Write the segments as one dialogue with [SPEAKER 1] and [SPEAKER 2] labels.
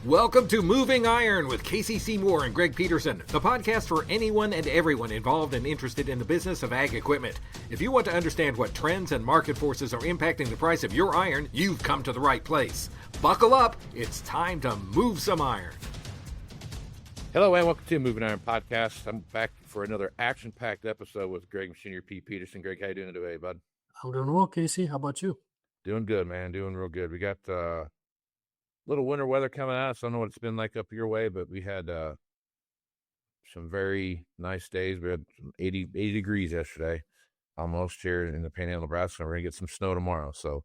[SPEAKER 1] Welcome to Moving Iron with Casey Seymour and Greg Peterson, the podcast for anyone and everyone involved and interested in the business of ag equipment. If you want to understand what trends and market forces are impacting the price of your iron, you've come to the right place. Buckle up, it's time to move some iron.
[SPEAKER 2] Hello and welcome to Moving Iron Podcast. I'm back for another action-packed episode with Greg Machinery P. Peterson. Greg, how you doing today, bud?
[SPEAKER 3] I'm doing well, Casey. How about you?
[SPEAKER 2] Doing good, man. Doing real good. We got little winter weather coming out. So I don't know what it's been like up your way, but we had some very nice days. We had 80 degrees yesterday, almost here in the Panhandle, Nebraska. We're going to get some snow tomorrow. So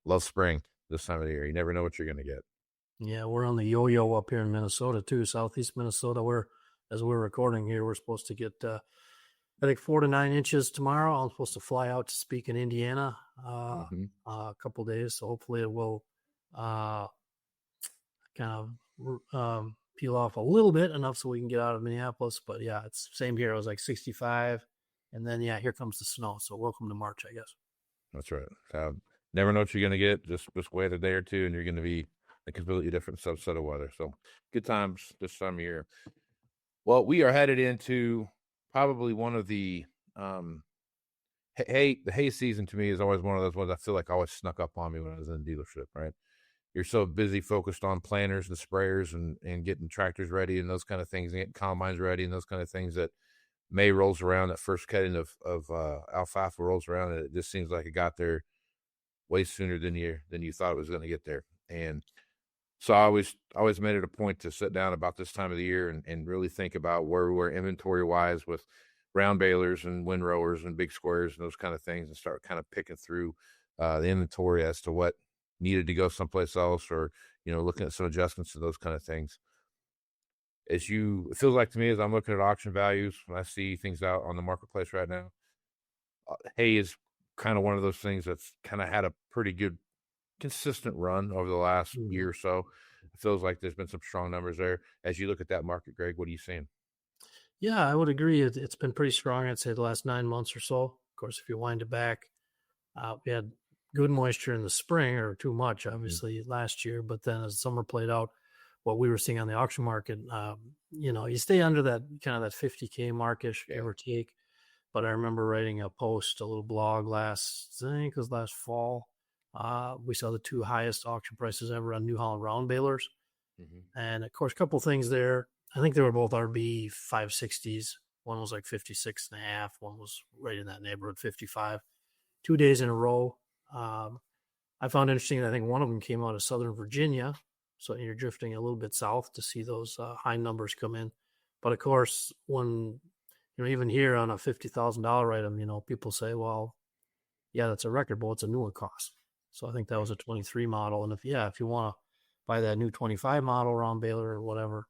[SPEAKER 2] love spring this time of the year. You never know what you're going to get.
[SPEAKER 3] Yeah, we're on the yo-yo up here in Minnesota, too, southeast Minnesota. As we're recording here, we're supposed to get, I think, 4 to 9 inches tomorrow. I'm supposed to fly out to speak in Indiana a couple days. So hopefully it will kind of peel off a little bit, enough so we can get out of Minneapolis. But yeah, it's same here. It was like 65, and then here comes the snow. So welcome to March, I guess.
[SPEAKER 2] That's right. Never know what you're going to get. Just wait a day or two, and you're going to be a completely different subset of weather. So good times this time of year. Well, we are headed into probably one of the hay season. To me is always one of those ones I feel like always snuck up on me when I was in the dealership, right? You're so busy focused on planters and sprayers and getting tractors ready and those kind of things, and getting combines ready and those kind of things, that May rolls around, that first cutting of alfalfa rolls around, and it just seems like it got there way sooner than you thought it was going to get there. And so I always made it a point to sit down about this time of the year and really think about where we were inventory wise with round balers and windrowers and big squares and those kind of things, and start kind of picking through the inventory as to what needed to go someplace else, or looking at some adjustments to those kind of things. It feels like to me, as I'm looking at auction values, when I see things out on the marketplace right now, hay is kind of one of those things that's kind of had a pretty good consistent run over the last year or so. It feels like there's been some strong numbers there. As you look at that market, Greg, what are you seeing?
[SPEAKER 3] Yeah, I would agree. It's been pretty strong, I'd say, the last 9 months or so. Of course, if you wind it back, we had good moisture in the spring, or too much, obviously, last year. But then as summer played out, what we were seeing on the auction market, you stay under that kind of that 50K markish, give or take. But I remember writing a little blog last fall. We saw the 2 highest auction prices ever on New Holland round balers. And of course, a couple things there. I think they were both RB 560s. One was like 56 and a half. One was right in that neighborhood, 55. 2 days in a row. I found interesting that I think one of them came out of Southern Virginia. So you're drifting a little bit south to see those high numbers come in. But of course, when, even here on a $50,000 item, people say, well, yeah, that's a record, but it's a newer cost. So I think that was a 23 model. And if you want to buy that new 25 model round baler or whatever,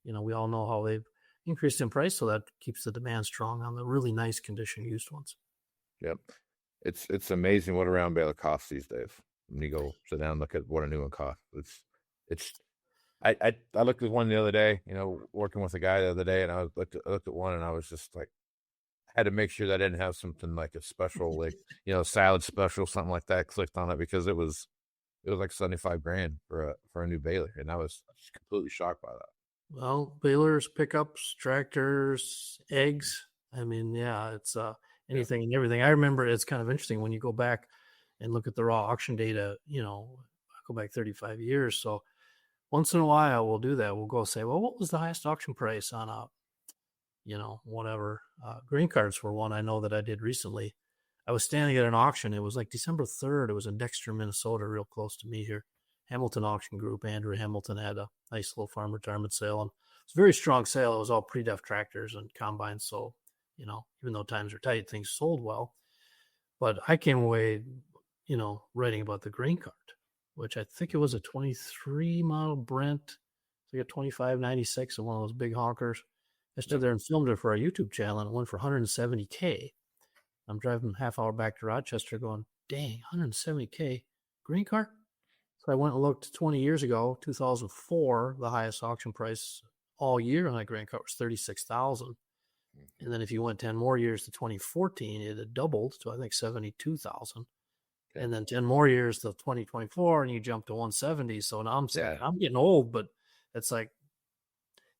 [SPEAKER 3] we all know how they've increased in price. So that keeps the demand strong on the really nice condition used ones.
[SPEAKER 2] Yep. It's amazing what a round baler costs these days. When you go sit down and look at what a new one costs. I looked at one the other day, working with a guy the other day, and I looked at one, and I was just like, I had to make sure that I didn't have something like a special, like, salad special, something like that, clicked on it, because it was like $75,000 for a new baler. And I was completely shocked by that.
[SPEAKER 3] Well, balers, pickups, tractors, eggs. I mean, it's anything and everything. I remember it's kind of interesting when you go back and look at the raw auction data, I go back 35 years. So once in a while we'll do that. We'll go say, well, what was the highest auction price on whatever. Grain carts were one I know that I did recently. I was standing at an auction. It was like December 3rd. It was in Dexter, Minnesota, real close to me here. Hamilton Auction Group. Andrew Hamilton had a nice little farm retirement sale. And it was a very strong sale. It was all pre-def tractors and combines. So, even though times are tight, things sold well. But I came away, writing about the grain cart, which I think it was a 23 model Brent. It's like a 2596 and one of those big honkers. I stood there and filmed it for our YouTube channel, and it went for $170K. I'm driving half hour back to Rochester going, dang, $170K grain cart? So I went and looked 20 years ago, 2004, the highest auction price all year on that grain cart was $36,000. And then if you went 10 more years to 2014, it had doubled to, I think, $72,000. And then 10 more years to 2024, and you jump to 170. So now I'm saying, I'm getting old, but it's like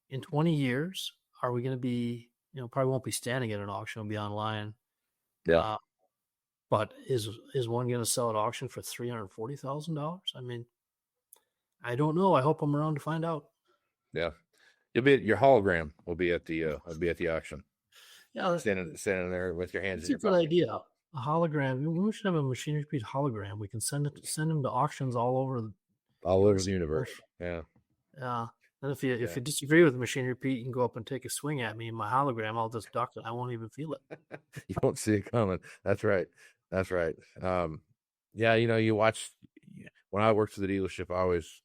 [SPEAKER 3] in 20 years, are we going to be, probably won't be standing at an auction, we'll be online.
[SPEAKER 2] Yeah.
[SPEAKER 3] But is one going to sell at auction for $340,000? I mean, I don't know. I hope I'm around to find out.
[SPEAKER 2] Yeah. Your hologram will be at the auction.
[SPEAKER 3] Yeah.
[SPEAKER 2] Standing there with your hands
[SPEAKER 3] That's
[SPEAKER 2] in your
[SPEAKER 3] a good
[SPEAKER 2] pocket.
[SPEAKER 3] idea. A hologram. We should have a Machinery Pete hologram. We can send them to auctions all over
[SPEAKER 2] the universe. Yeah.
[SPEAKER 3] Yeah. And if you disagree with Machinery Pete, you can go up and take a swing at me in my hologram. I'll just duck it. I won't even feel it.
[SPEAKER 2] You won't see it coming. That's right. Yeah, you watch when I worked for the dealership, I always,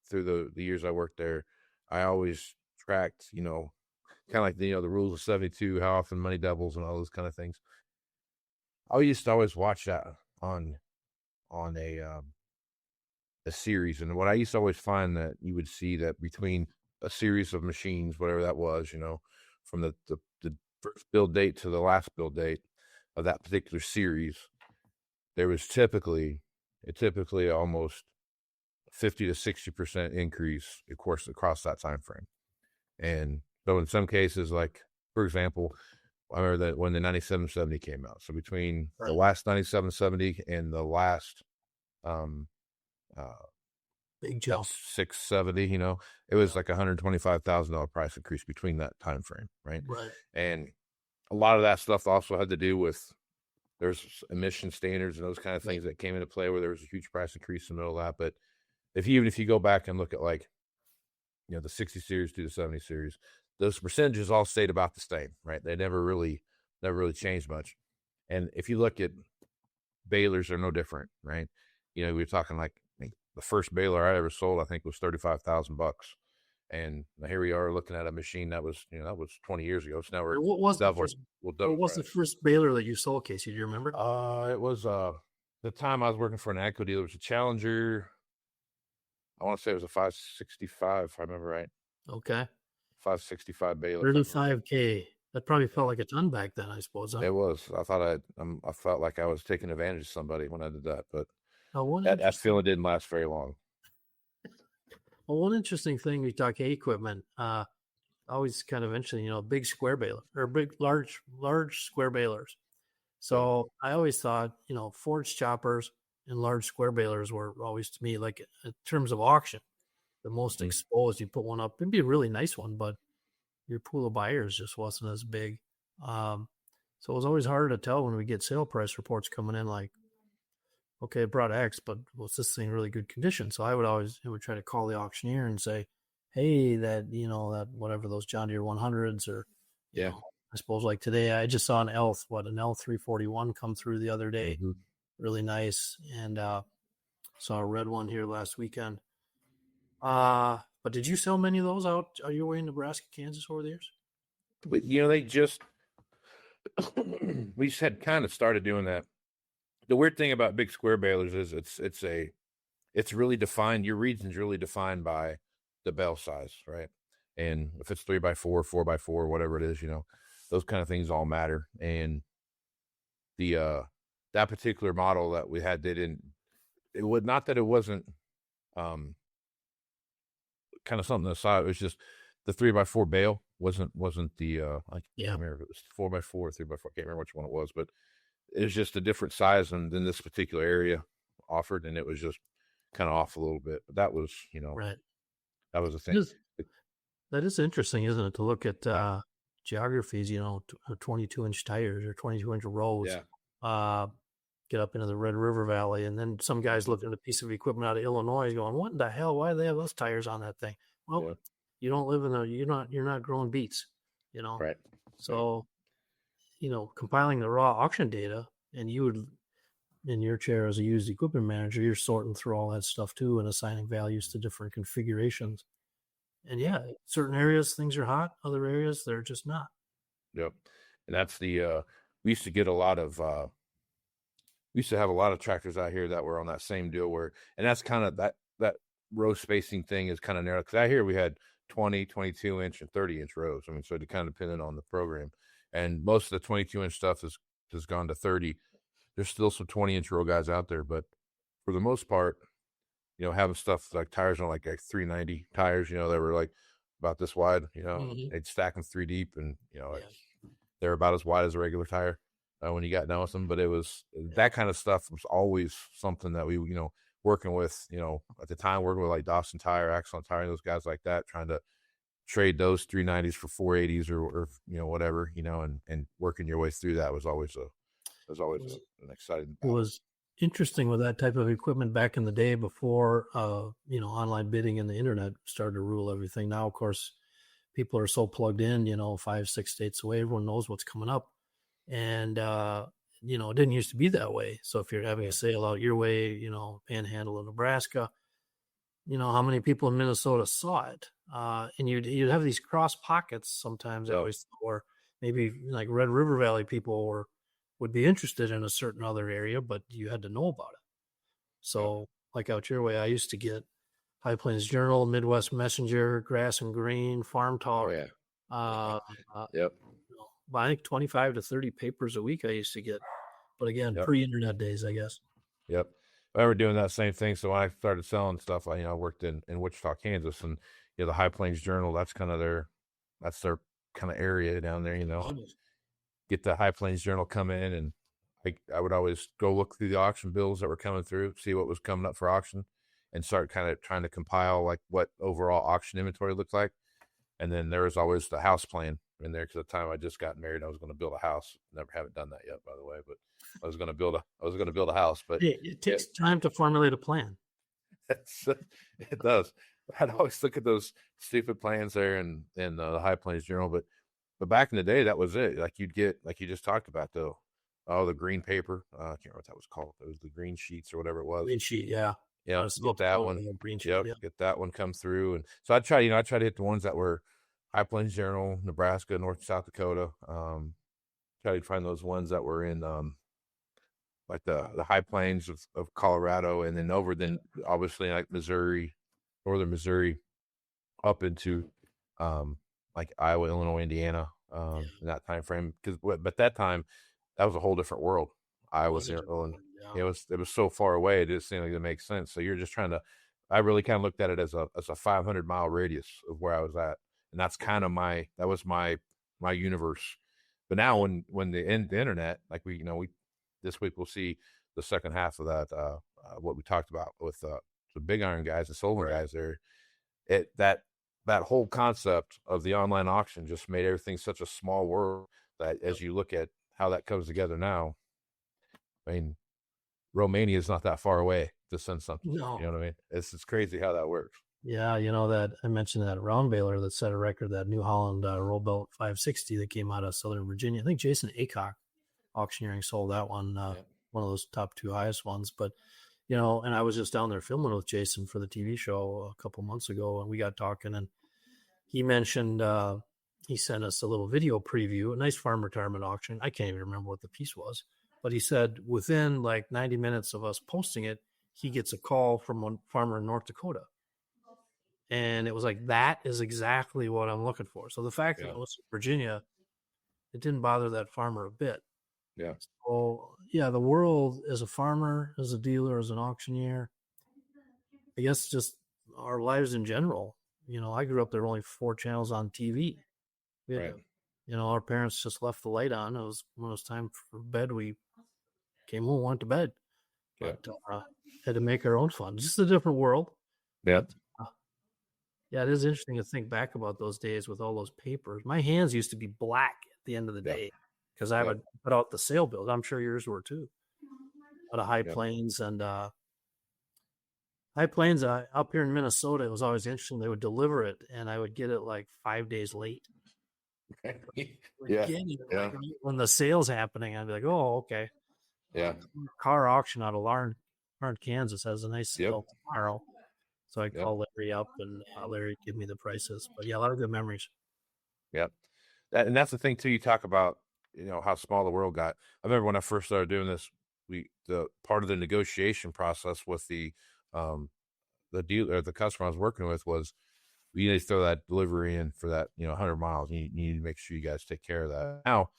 [SPEAKER 2] through the years I worked there, I always tracked, kind of like the rules of 72, how often money doubles and all those kind of things. I used to always watch that on a series, and what I used to always find that you would see that between a series of machines, whatever that was, from the first build date to the last build date of that particular series, there was typically almost 50 to 60% increase, of course, across that time frame. And so in some cases, like for example, I remember that when the 9770 came out. So between the last 9770 and the last
[SPEAKER 3] big jump
[SPEAKER 2] 670, it was like $125,000 price increase between that time frame, right?
[SPEAKER 3] Right.
[SPEAKER 2] And a lot of that stuff also had to do with there's emission standards and those kind of things that came into play where there was a huge price increase in the middle of that. But if you go back and look at like, the 60 series to the 70 series, those percentages all stayed about the same, right? They never really changed much. And if you look at balers, are no different, right? We were talking like the first baler I ever sold, I think was $35,000. And here we are looking at a machine that was 20 years ago. So now we're
[SPEAKER 3] what was the first baler that you sold, Casey? Do you remember?
[SPEAKER 2] It was the time I was working for an AGCO dealer. It was a Challenger. I want to say it was a 565, if I remember right.
[SPEAKER 3] Okay.
[SPEAKER 2] 565 baler.
[SPEAKER 3] 35K. That probably felt like a ton back then, I suppose. Huh?
[SPEAKER 2] It was. I felt like I was taking advantage of somebody when I did that, but that feeling didn't last very long.
[SPEAKER 3] Well, one interesting thing we talk equipment, always kind of interesting, big square baler or large square balers. So I always thought, forged choppers and large square balers were always, to me, like in terms of auction, the most exposed. You put one up, it'd be a really nice one, but your pool of buyers just wasn't as big. So it was always harder to tell when we get sale price reports coming in, like, okay, it brought X, but was this thing in really good condition? So I would try to call the auctioneer and say, hey, that whatever, those John Deere 100s or, I suppose like today, I just saw an L341 come through the other day. Mm-hmm. Really nice. And saw a red one here last weekend. But did you sell many of those out? Are you away in Nebraska, Kansas over the years?
[SPEAKER 2] But, we just had kind of started doing that. The weird thing about big square balers is it's really defined. Your region's really defined by the bale size, right? And if it's 3x4, 4x4, whatever it is, those kind of things all matter. And the that particular model that we had, it wasn't kind of something aside. It was just the 3x4 bale wasn't the I can't remember if it was 4x4 or 3x4. I can't remember which one it was, but it was just a different size than this particular area offered, and it was just kind of off a little bit. But that was,
[SPEAKER 3] right.
[SPEAKER 2] That was the thing.
[SPEAKER 3] That is interesting, isn't it, to look at geographies, 22-inch tires or 22-inch rows. Yeah. Get up into the Red River Valley, and then some guys looking at a piece of equipment out of Illinois going, what in the hell? Why do they have those tires on that thing? Well, you don't live you're not growing beets,
[SPEAKER 2] Right.
[SPEAKER 3] So, compiling the raw auction data, and you would, in your chair as a used equipment manager, you're sorting through all that stuff too and assigning values to different configurations. And certain areas things are hot, other areas they're just not.
[SPEAKER 2] Yep. And that's we used to get a lot of we used to have a lot of tractors out here that were on that same deal and that's kind of that row spacing thing is kind of narrow, because out here we had 20, 22-inch and 30-inch rows. I mean, so it kind of depended on the program. And most of the 22-inch stuff has gone to 30. There's still some 20-inch row guys out there, but for the most part, having stuff like tires on like 390 tires, that were like about this wide,
[SPEAKER 3] Mhm.
[SPEAKER 2] they'd stack them 3 deep, and like,
[SPEAKER 3] Yeah.
[SPEAKER 2] they're about as wide as a regular tire when you got done with them. But it was that kind of stuff was always something that we, working with, at the time, working with like Dawson Tire, Axon Tire, those guys like that, trying to trade those 390s for 480s or whatever, and working your way through that was always an exciting
[SPEAKER 3] It
[SPEAKER 2] battle.
[SPEAKER 3] was interesting with that type of equipment back in the day before, online bidding and the internet started to rule everything. Now, of course, people are so plugged in, 5, 6 states away. Everyone knows what's coming up. And, it didn't used to be that way. So if you're having a sale out your way, Panhandle of Nebraska, how many people in Minnesota saw it? And you'd have these cross pockets sometimes, I
[SPEAKER 2] Yep.
[SPEAKER 3] always thought, or maybe like Red River Valley people would be interested in a certain other area, but you had to know about it. So like out your way, I used to get High Plains Journal, Midwest Messenger, Grass and Green, Farm Talk.
[SPEAKER 2] Oh yeah.
[SPEAKER 3] Yep. I think 25 to 30 papers a week I used to get. But again,
[SPEAKER 2] Yep.
[SPEAKER 3] pre-internet days, I guess.
[SPEAKER 2] Yep. I remember doing that same thing. So when I started selling stuff, I worked in Wichita, Kansas, and the High Plains Journal, that's their kind of area down there, get the High Plains Journal come in, and I would always go look through the auction bills that were coming through, see what was coming up for auction, and start kind of trying to compile like what overall auction inventory looked like. And then there was always the house plan in there, because at the time I just got married, I was going to build a house. Haven't done that yet, by the way, but I was going to build a house. But
[SPEAKER 3] it takes time to formulate a plan.
[SPEAKER 2] It does. I'd always look at those stupid plans there in the High Plains Journal, but back in the day, that was it. Like you'd get, like you just talked about, though. Oh, the green paper. I can't remember what that was called. It was the green sheets or whatever it was.
[SPEAKER 3] Green sheet, yeah.
[SPEAKER 2] Yeah, get that one.
[SPEAKER 3] Green sheet,
[SPEAKER 2] Yep, get that one come through. And so I try to hit the ones that were High Plains Journal, Nebraska, North and South Dakota. Try to find those ones that were in like the High Plains of Colorado, and then obviously like Missouri, northern Missouri, up into like Iowa, Illinois, Indiana, in that time frame. But that time, that was a whole different world. Iowa, Illinois. It was so far away, it didn't seem like it makes sense. So you're just trying to. I really kind of looked at it as a 500-mile radius of where I was at, and that's kind of my universe. But now when the internet, like we this week we'll see the second half of that, what we talked about with the Big Iron guys and Solon guys there. That whole concept of the online auction just made everything such a small world that as you look at how that comes together now, I mean, Romania is not that far away to send something.
[SPEAKER 3] No.
[SPEAKER 2] You know what I mean? It's crazy how that works.
[SPEAKER 3] Yeah, that I mentioned that round baler that set a record, that New Holland Rollbelt 560 that came out of Southern Virginia. I think Jason Acock Auctioneering sold that one, one of those top 2 highest ones. But, and I was just down there filming with Jason for the TV show a couple months ago, and we got talking, and he mentioned he sent us a little video preview, a nice farm retirement auction. I can't even remember what the piece was, but he said within like 90 minutes of us posting it, he gets a call from a farmer in North Dakota. And it was like, that is exactly what I'm looking for. So the fact that it was Virginia, it didn't bother that farmer a bit.
[SPEAKER 2] Yeah.
[SPEAKER 3] So, the world as a farmer, as a dealer, as an auctioneer, I guess just our lives in general. I grew up, there were only 4 channels on TV.
[SPEAKER 2] Right.
[SPEAKER 3] Our parents just left the light on. It was when it was time for bed, we came home, went to bed.
[SPEAKER 2] Yeah.
[SPEAKER 3] But had to make our own fun. Just a different world.
[SPEAKER 2] Yeah.
[SPEAKER 3] Yeah, it is interesting to think back about those days with all those papers. My hands used to be black at the end of the day because I would put out the sale bills. I'm sure yours were too. Out of High Plains and High Plains up here in Minnesota, it was always interesting. They would deliver it, and I would get it like 5 days late. When the sale's happening, I'd be like, "Oh, okay."
[SPEAKER 2] Yeah.
[SPEAKER 3] Car auction out of Larn, Kansas has a nice sale tomorrow. So I call Larry up, and Larry give me the prices. But a lot of good memories.
[SPEAKER 2] Yep. And that's the thing too. You talk about, how small the world got. I remember when I first started doing this, the part of the negotiation process with the dealer, the customer I was working with, was we need to throw that delivery in for that, 100 miles. You need to make sure you guys take care of that. Now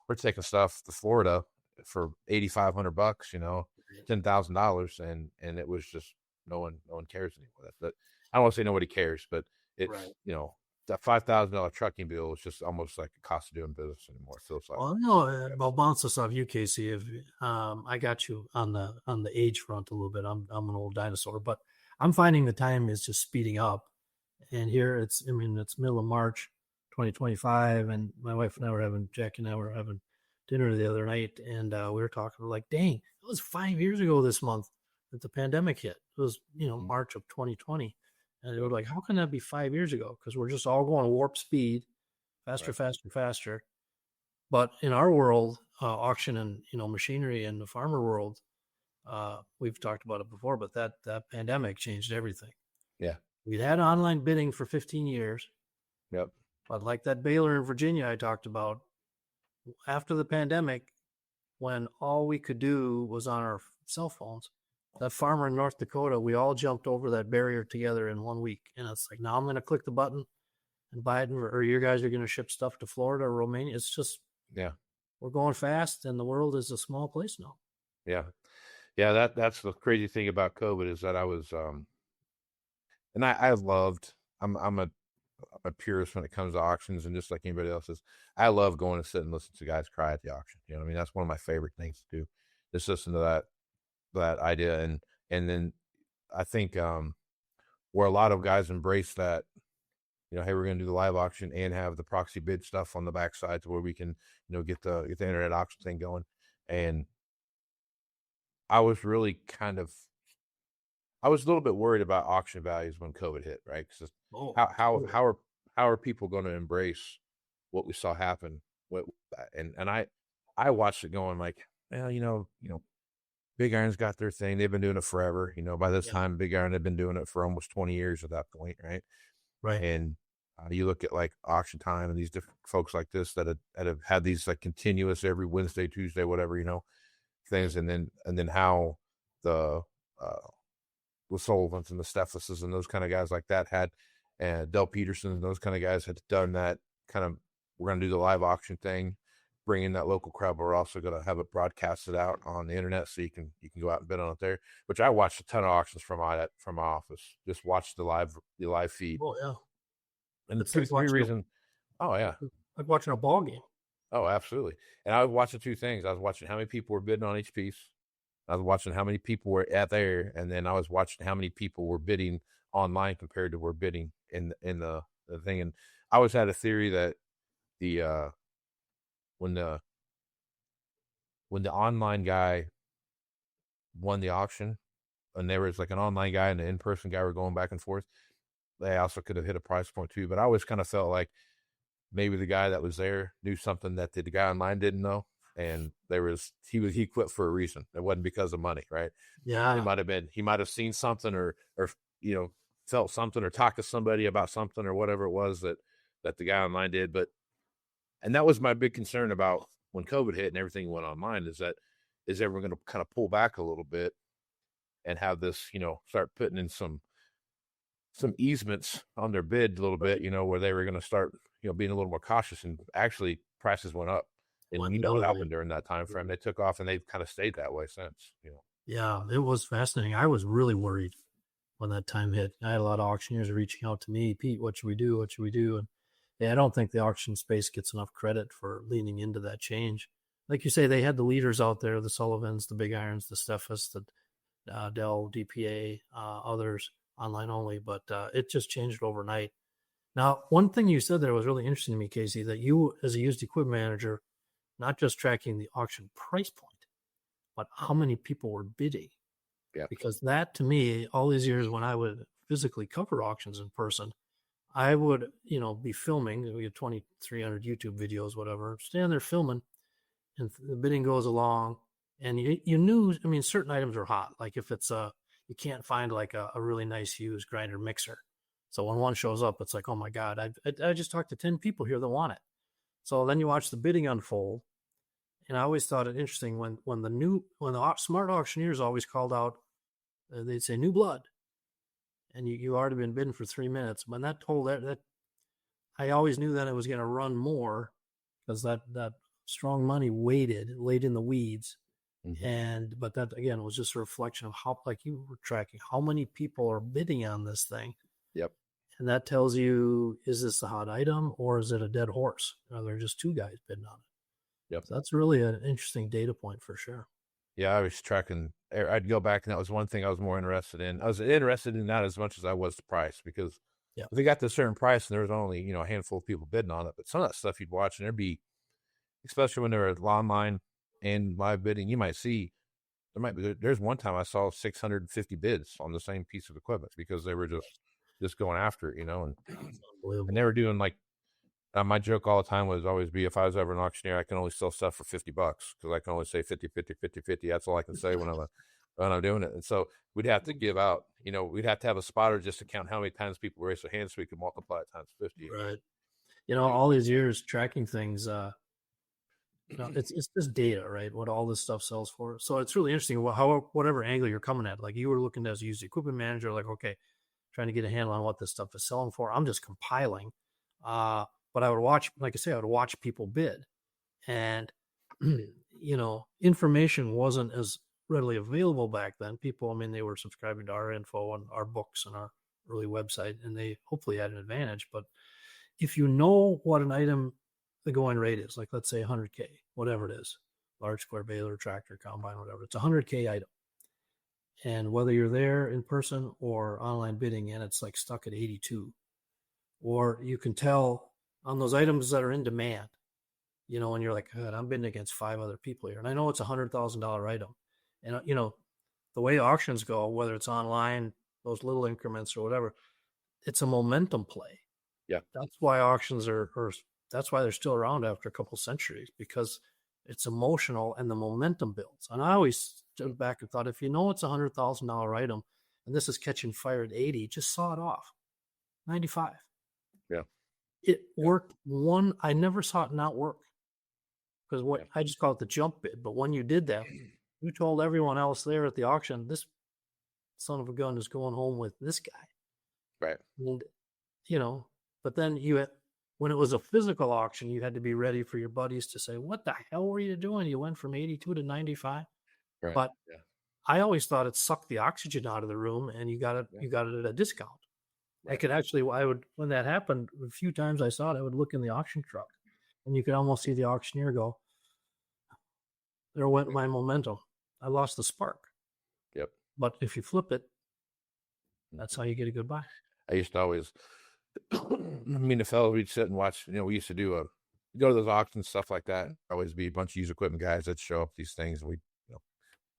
[SPEAKER 2] we're taking stuff to Florida for $8,500, $10,000, and it was just no one cares anymore. I don't want to say nobody cares, but it's
[SPEAKER 3] Right.
[SPEAKER 2] that $5,000 trucking bill is just almost like a cost of doing business anymore. It feels like.
[SPEAKER 3] Well, I'll bounce this off you, Casey. If I got you on the age front a little bit, I'm an old dinosaur, but I'm finding the time is just speeding up. And here it's middle of March, 2025, and my wife and I were Jackie and I were having dinner the other night, and we were talking like, dang, it was 5 years ago this month that the pandemic hit. It was March of 2020, and they were like, how can that be 5 years ago? Because we're just all going warp speed, faster,
[SPEAKER 2] Right.
[SPEAKER 3] faster, faster. But in our world, auction and machinery and the farmer world, we've talked about it before, but that pandemic changed everything.
[SPEAKER 2] Yeah.
[SPEAKER 3] We'd had online bidding for 15 years,
[SPEAKER 2] Yep.
[SPEAKER 3] but like that baler in Virginia I talked about, after the pandemic, when all we could do was on our cell phones, that farmer in North Dakota, we all jumped over that barrier together in 1 week. And it's like, now I'm going to click the button and buy it, or you guys are going to ship stuff to Florida or Romania. It's just,
[SPEAKER 2] Yeah.
[SPEAKER 3] we're going fast, and the world is a small place now.
[SPEAKER 2] Yeah. Yeah. That's the crazy thing about COVID is that I was, and I loved, I'm a purist when it comes to auctions, and just like anybody else is, I love going to sit and listen to guys cry at the auction. You know what I mean? That's one of my favorite things to do. Just listen to that idea. And then I think, where a lot of guys embrace that, hey, we're going to do the live auction and have the proxy bid stuff on the backside to where we can, get the internet auction thing going. And I was really I was a little bit worried about auction values when COVID hit, right? Because how are people going to embrace what we saw happen? And I watched it going like, well, Big Iron's got their thing. They've been doing it forever. By this time, Big Iron had been doing it for almost 20 years at that point, right?
[SPEAKER 3] Right.
[SPEAKER 2] And you look at like Auction Time and these different folks like this that have had these like continuous every Wednesday, Tuesday, whatever, things, and then how the Sullivans and the Steffleses and those kind of guys like that had, and Del Peterson and those kind of guys had done that kind of, we're going to do the live auction thing, bring in that local crowd, but we're also going to have it broadcasted out on the internet so you can go out and bid on it there, which I watched a ton of auctions from my office, just watch the live feed.
[SPEAKER 3] Oh, yeah.
[SPEAKER 2] And the three reason. Oh, yeah.
[SPEAKER 3] Like watching a ball game.
[SPEAKER 2] Oh, absolutely. And I was watching two things. I was watching how many people were bidding on each piece. I was watching how many people were at there, and then I was watching how many people were bidding online compared to were bidding in the thing. And I always had a theory that when the online guy won the auction, and there was like an online guy and an in-person guy were going back and forth, they also could have hit a price point too. But I always kind of felt like maybe the guy that was there knew something that the guy online didn't know. And he quit for a reason. It wasn't because of money, right?
[SPEAKER 3] Yeah.
[SPEAKER 2] He might have seen something or felt something or talked to somebody about something or whatever it was that the guy online did. And that was my big concern about when COVID hit and everything went online, is everyone going to kind of pull back a little bit and have this, start putting in some easements on their bid a little bit, where they were going to start, being a little more cautious, and actually prices went up. And what happened during that time frame? They took off, and they've kind of stayed that way since.
[SPEAKER 3] Yeah, it was fascinating. I was really worried when that time hit. I had a lot of auctioneers reaching out to me, Pete, what should we do? What should we do? And I don't think the auction space gets enough credit for leaning into that change. Like you say, they had the leaders out there, the Sullivans, the Big Irons, the Steffes, the Dell, DPA, others, online only, but it just changed overnight. Now, one thing you said there was really interesting to me, Casey, that you, as a used equipment manager, not just tracking the auction price point, but how many people were bidding.
[SPEAKER 2] Yeah.
[SPEAKER 3] Because that, to me, all these years when I would physically cover auctions in person, I would, be filming. We had 2,300 YouTube videos, whatever, stand there filming, and the bidding goes along, and you knew, certain items are hot. Like if it's you can't find like a really nice used grinder mixer. So when one shows up, it's like, oh my God, I just talked to 10 people here that want it. So then you watch the bidding unfold, and I always thought it interesting when the smart auctioneers always called out, they'd say new blood, and you already been bidding for 3 minutes. When that told that I always knew that it was going to run more, because that strong money waited, laid in the weeds, But that again was just a reflection of how, like you were tracking, how many people are bidding on this thing.
[SPEAKER 2] Yep.
[SPEAKER 3] And that tells you, is this a hot item or is it a dead horse? Are there just two guys bidding on it?
[SPEAKER 2] Yep.
[SPEAKER 3] So that's really an interesting data point for sure.
[SPEAKER 2] Yeah, I was tracking. I'd go back, and that was one thing I was more interested in. I was interested in that as much as I was the price, because if they got to a certain price and there was only a handful of people bidding on it, but some of that stuff you'd watch and there'd be, especially when they're online and live bidding, you might see there's one time I saw 650 bids on the same piece of equipment because they were just going after it, and they were doing like. My joke all the time was always be, if I was ever an auctioneer, I can only sell stuff for $50 because I can only say 50, 50, 50, 50. That's all I can say when I'm doing it. And so we'd have to give out, we'd have to have a spotter just to count how many times people raise their hands so we could multiply it times 50.
[SPEAKER 3] Right. All these years tracking things, it's just data, right? What all this stuff sells for. So it's really interesting. Whatever angle you're coming at, like you were looking as a used equipment manager, like, okay, trying to get a handle on what this stuff is selling for. I'm just compiling. But I would watch, like I say, I would watch people bid, and information wasn't as readily available back then. People, they were subscribing to our info and our books and our early website, and they hopefully had an advantage. But if you know what an item, the going rate is, like let's say 100K, whatever it is, large square baler, tractor, combine, whatever, it's a 100K item. And whether you're there in person or online bidding, and it's like stuck at 82, or you can tell on those items that are in demand, and you're like, God, I'm bidding against 5 other people here. And I know it's $100,000 item. And, the way auctions go, whether it's online, those little increments or whatever, it's a momentum play.
[SPEAKER 2] Yeah.
[SPEAKER 3] That's why auctions that's why they're still around after a couple centuries, because it's emotional and the momentum builds. And I always stood back and thought, if it's a $100,000 item and this is catching fire at 80, just saw it off. 95.
[SPEAKER 2] Yeah.
[SPEAKER 3] It worked I never saw it not work, because I just call it the jump bid. But when you did that, you told everyone else there at the auction, this son of a gun is going home with this guy.
[SPEAKER 2] Right.
[SPEAKER 3] And, but then when it was a physical auction, you had to be ready for your buddies to say, what the hell were you doing? You went from 82 to 95.
[SPEAKER 2] Right.
[SPEAKER 3] But I always thought it sucked the oxygen out of the room and you got it at a discount. Right. I could actually, when that happened, a few times I saw it, I would look in the auction truck and you could almost see the auctioneer go, there went my momentum. I lost the spark.
[SPEAKER 2] Yep.
[SPEAKER 3] But if you flip it, that's how you get a good buy.
[SPEAKER 2] I used to always, the fellow we'd sit and watch, we used to go to those auctions, stuff like that. Always be a bunch of used equipment guys that show up these things, and we'd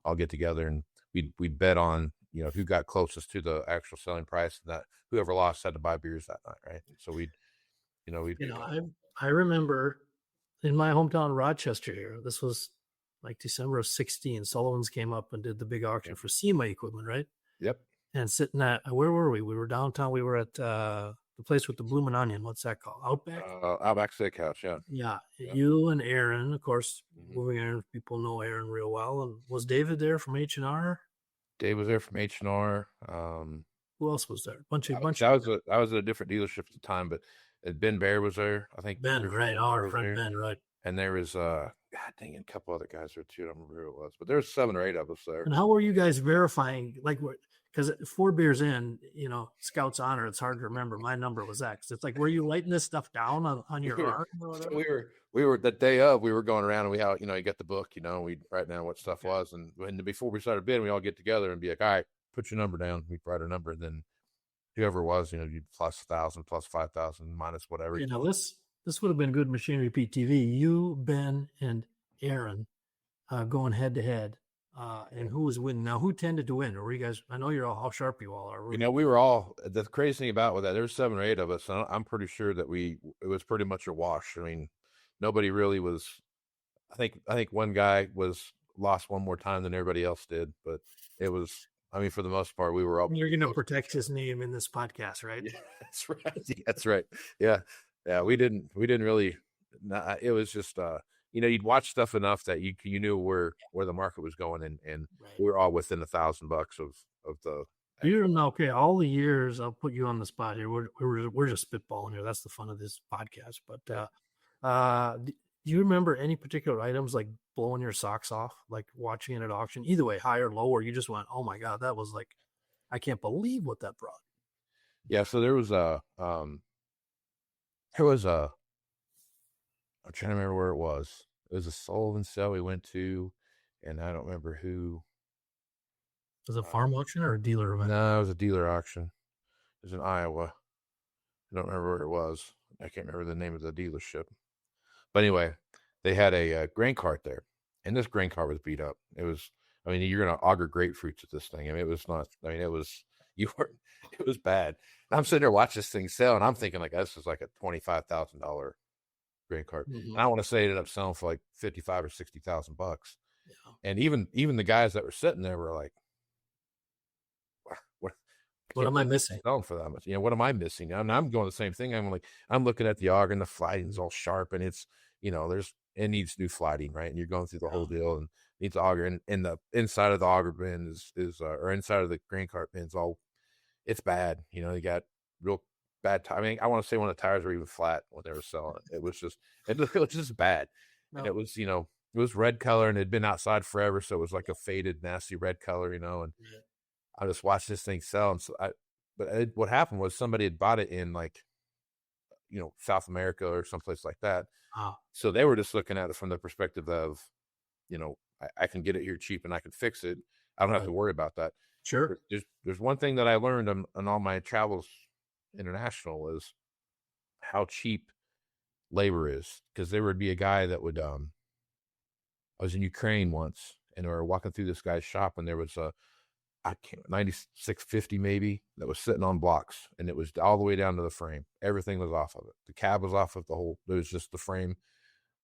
[SPEAKER 2] all get together and we'd bet on, who got closest to the actual selling price, and that whoever lost had to buy beers that night, right? So
[SPEAKER 3] I remember in my hometown, Rochester here, this was like December of 16, Sullivan's came up and did the big auction for SEMA equipment, right?
[SPEAKER 2] Yep.
[SPEAKER 3] And sitting at, where were we? We were downtown. We were at the place with the bloomin' onion. What's that called? Outback?
[SPEAKER 2] Outback Steakhouse, yeah.
[SPEAKER 3] Yeah. You and Aaron, of course, moving Aaron, people know Aaron real well. And was David there from H&R?
[SPEAKER 2] Dave was there from H&R.
[SPEAKER 3] Who else was there? I
[SPEAKER 2] was at a different dealership at the time, but Ben Bear was there, I think.
[SPEAKER 3] Ben, right. Our friend Ben, right.
[SPEAKER 2] And there was, God dang it, a couple other guys there too. I don't remember who it was, but there's 7 or 8 of us there.
[SPEAKER 3] And how were you guys verifying? Because 4 beers in, Scout's Honor, it's hard to remember. My number was X. It's like, were you lighting this stuff down on your arm?
[SPEAKER 2] So we were the day of, we were going around and we had, you get the book, we'd write down what stuff was. And before we started bidding, we all get together and be like, all right, put your number down. We'd write our number. And then whoever it was, you'd plus 1,000, plus 5,000, minus whatever.
[SPEAKER 3] This would have been good Machinery Pete TV. You, Ben, and Aaron going head to head. And who was winning? Now, who tended to win? Or were you guys? I know you're all how sharp you all are.
[SPEAKER 2] We were all. The crazy thing about that, there's 7 or 8 of us, and I'm pretty sure that it was pretty much a wash. Nobody really was. I think one guy lost one more time than everybody else did, but it was. For the most part, we were all.
[SPEAKER 3] You're going to protect his name in this podcast, right?
[SPEAKER 2] Yeah, that's right. That's right. Yeah. We didn't really. It was just. You'd watch stuff enough that you knew where the market was going, and we were all within $1,000 of the.
[SPEAKER 3] Okay, all the years, I'll put you on the spot here. We're just spitballing here. That's the fun of this podcast. But Do you remember any particular items like blowing your socks off, like watching it at auction? Either way, high or low, or you just went, "Oh my god, that was like, I can't believe what that brought."
[SPEAKER 2] Yeah, so there was a there was a I'm trying to remember where it was. It was a Sullivan sale we went to, and I don't remember who.
[SPEAKER 3] Was it a farm auction or a dealer event?
[SPEAKER 2] No, it was a dealer auction. It was in Iowa. I don't remember where it was. I can't remember the name of the dealership. But anyway, they had a grain cart there, and this grain cart was beat up. It was, I mean, you're gonna auger grapefruits at this thing. I mean, it was not. I mean, it was it was bad. And I'm sitting there watching this thing sell, and I'm thinking like this is like a $25,000 grain cart.
[SPEAKER 3] Mhm.
[SPEAKER 2] And I want to say it ended up selling for like 55 or $60,000.
[SPEAKER 3] Yeah.
[SPEAKER 2] And even the guys that were sitting there were like,
[SPEAKER 3] What am I missing?
[SPEAKER 2] Selling for that much. What am I missing? I'm going the same thing. I'm looking at the auger, and the flighting's all sharp, and it's, it needs new flighting, right? And you're going through the whole deal, and needs auger, and the inside of the auger bin is or inside of the grain cart bin's all, it's bad. You got real bad. I mean, I want to say one of the tires were even flat when they were selling it. It was just bad.
[SPEAKER 3] No.
[SPEAKER 2] And it was, it was red color, and it had been outside forever, so it was like a faded, nasty red color, and I just watched this thing sell. And so what happened was somebody had bought it in like, South America or someplace like that.
[SPEAKER 3] Oh.
[SPEAKER 2] So they were just looking at it from the perspective of, I can get it here cheap and I can fix it. I don't have to worry about that.
[SPEAKER 3] Sure.
[SPEAKER 2] There's one thing that I learned on all my travels international is how cheap labor is. Because there would be a guy that would, I was in Ukraine once, and we were walking through this guy's shop, and there was a 9650 maybe that was sitting on blocks, and it was all the way down to the frame. Everything was off of it. The cab was off of it was just the frame.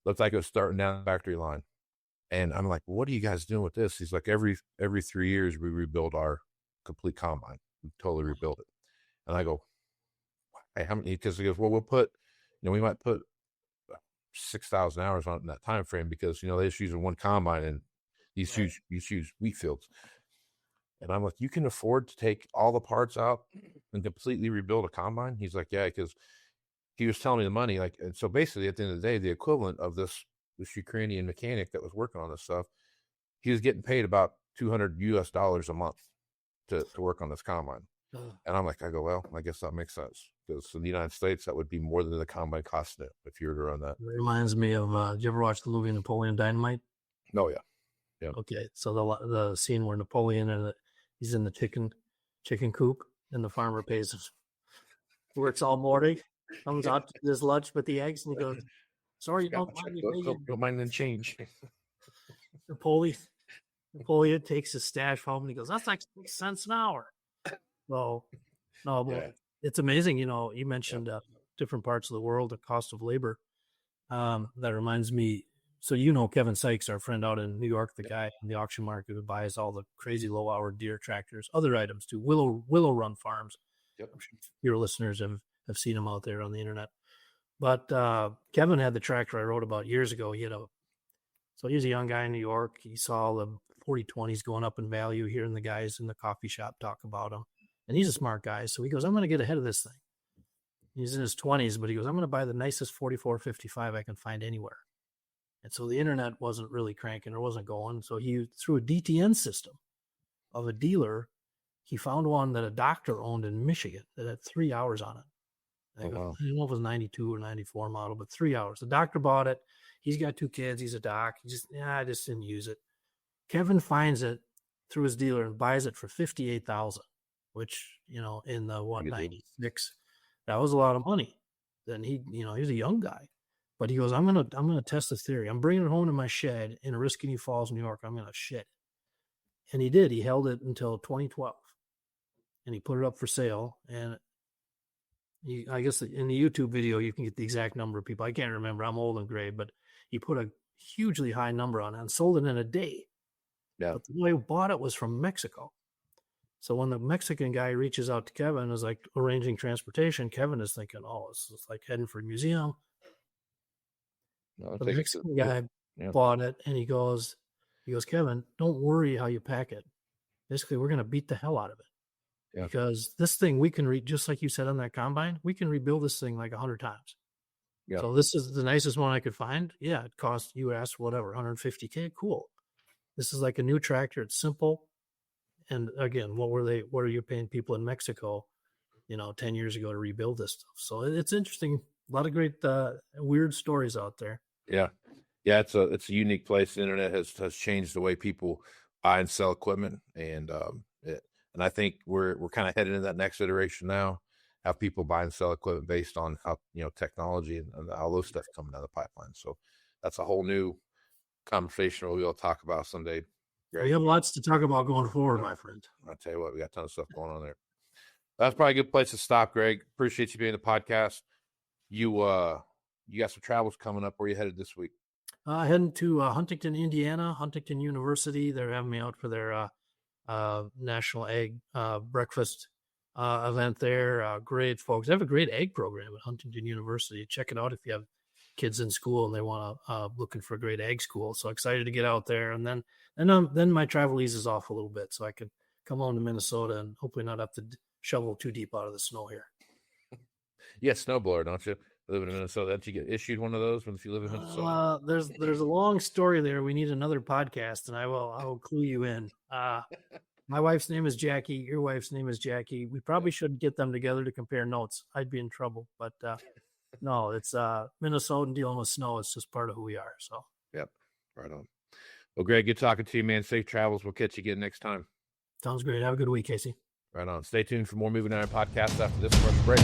[SPEAKER 2] Looked like it was starting down the factory line. And I'm like, what are you guys doing with this? He's like, every 3 years we rebuild our complete combine. We totally rebuild it. And I go, hey, how many? Because he goes, well, we'll put, we might put 6,000 hours on it in that time frame, because they just using one combine and these huge wheat fields. And I'm like, you can afford to take all the parts out and completely rebuild a combine? He's like, yeah, because he was telling me the money. Like, and so basically at the end of the day, the equivalent of this Ukrainian mechanic that was working on this stuff, he was getting paid about $200 a month to work on this combine. And I'm like, I go, well, I guess that makes sense, because in the United States, that would be more than the combine costing it if you were to run that.
[SPEAKER 3] It reminds me of, did you ever watch the movie Napoleon Dynamite?
[SPEAKER 2] Oh, yeah. Yeah.
[SPEAKER 3] Okay. So the scene where Napoleon he's in the chicken coop, and the farmer pays him, works all morning, comes out to his lunch with the eggs, and he goes, sorry, you don't mind me paying.
[SPEAKER 2] Don't mind the change.
[SPEAKER 3] Napoleon takes his stash home, and he goes, that's like 6 cents an hour. So, no, but it's amazing. You mentioned different parts of the world, the cost of labor. That reminds me. So Kevin Sykes, our friend out in New York, the guy in the auction market who buys all the crazy low-hour Deere tractors, other items too, Willow Run Farms.
[SPEAKER 2] Yep.
[SPEAKER 3] I'm sure your listeners have seen him out there on the internet. But Kevin had the tractor I wrote about years ago. So he's a young guy in New York. He saw the 4020s going up in value, hearing the guys in the coffee shop talk about them. And he's a smart guy. So he goes, I'm going to get ahead of this thing. He's in his 20s, but he goes, I'm going to buy the nicest 4455 I can find anywhere. And so the internet wasn't really cranking or wasn't going. So he, through a DTN system of a dealer, he found one that a doctor owned in Michigan that had 3 hours on it. I don't know if it was 92 or 94 model, but 3 hours. The doctor bought it. He's got 2 kids. He's a doc. I just didn't use it. Kevin finds it through his dealer and buys it for $58,000, which, in the 96, that was a lot of money. Then he was a young guy. But he goes, I'm gonna test this theory. I'm bringing it home to my shed in Oriskany Falls, New York. I'm gonna shed it. And he did. He held it until 2012, and he put it up for sale. And I guess in the YouTube video you can get the exact number of people. I can't remember. I'm old and gray, but he put a hugely high number on it and sold it in a day.
[SPEAKER 2] Yeah.
[SPEAKER 3] But the guy who bought it was from Mexico. So when the Mexican guy reaches out to Kevin, is like arranging transportation, Kevin is thinking, oh, this is like heading for a museum. The Mexican guy bought it, and he goes, Kevin, don't worry how you pack it. Basically, we're going to beat the hell out of it. Yeah. Because this thing, we can just like you said on that combine, we can rebuild this thing like 100 times.
[SPEAKER 2] Yeah.
[SPEAKER 3] So this is the nicest one I could find. Yeah, it cost US whatever, $150K. Cool. This is like a new tractor. It's simple. And again, what are you paying people in Mexico, 10 years ago to rebuild this stuff? So it's interesting. A lot of great, weird stories out there.
[SPEAKER 2] Yeah. Yeah. It's a unique place. The internet has changed the way people buy and sell equipment. And I think we're kind of headed into that next iteration now, have people buy and sell equipment based on how, technology and all those stuff coming down the pipeline. So that's a whole new conversation we'll talk about someday.
[SPEAKER 3] We have lots to talk about going forward, my friend.
[SPEAKER 2] I'll tell you what, we got a ton of stuff going on there. That's probably a good place to stop, Greg. Appreciate you being on the podcast. You got some travels coming up. Where you headed this week?
[SPEAKER 3] Heading to Huntington, Indiana, Huntington University. They're having me out for their National Egg Breakfast event there. Great folks. They have a great egg program at Huntington University. Check it out if you have kids in school and they want to looking for a great egg school. So excited to get out there, and then my travel eases off a little bit, so I can come home to Minnesota and hopefully not have to shovel too deep out of the snow here.
[SPEAKER 2] Yeah, snowblower, don't you? Living in Minnesota, don't you get issued one of those if you live in Minnesota?
[SPEAKER 3] There's a long story there. We need another podcast, and I will clue you in. My wife's name is Jackie. Your wife's name is Jackie. We probably should get them together to compare notes. I'd be in trouble, but no, it's Minnesota dealing with snow. It's just part of who we are. So.
[SPEAKER 2] Yep. Right on. Well, Greg, good talking to you, man. Safe travels. We'll catch you again next time.
[SPEAKER 3] Sounds great. Have a good week, Casey.
[SPEAKER 2] Right on. Stay tuned for more Moving Iron podcasts after this first break.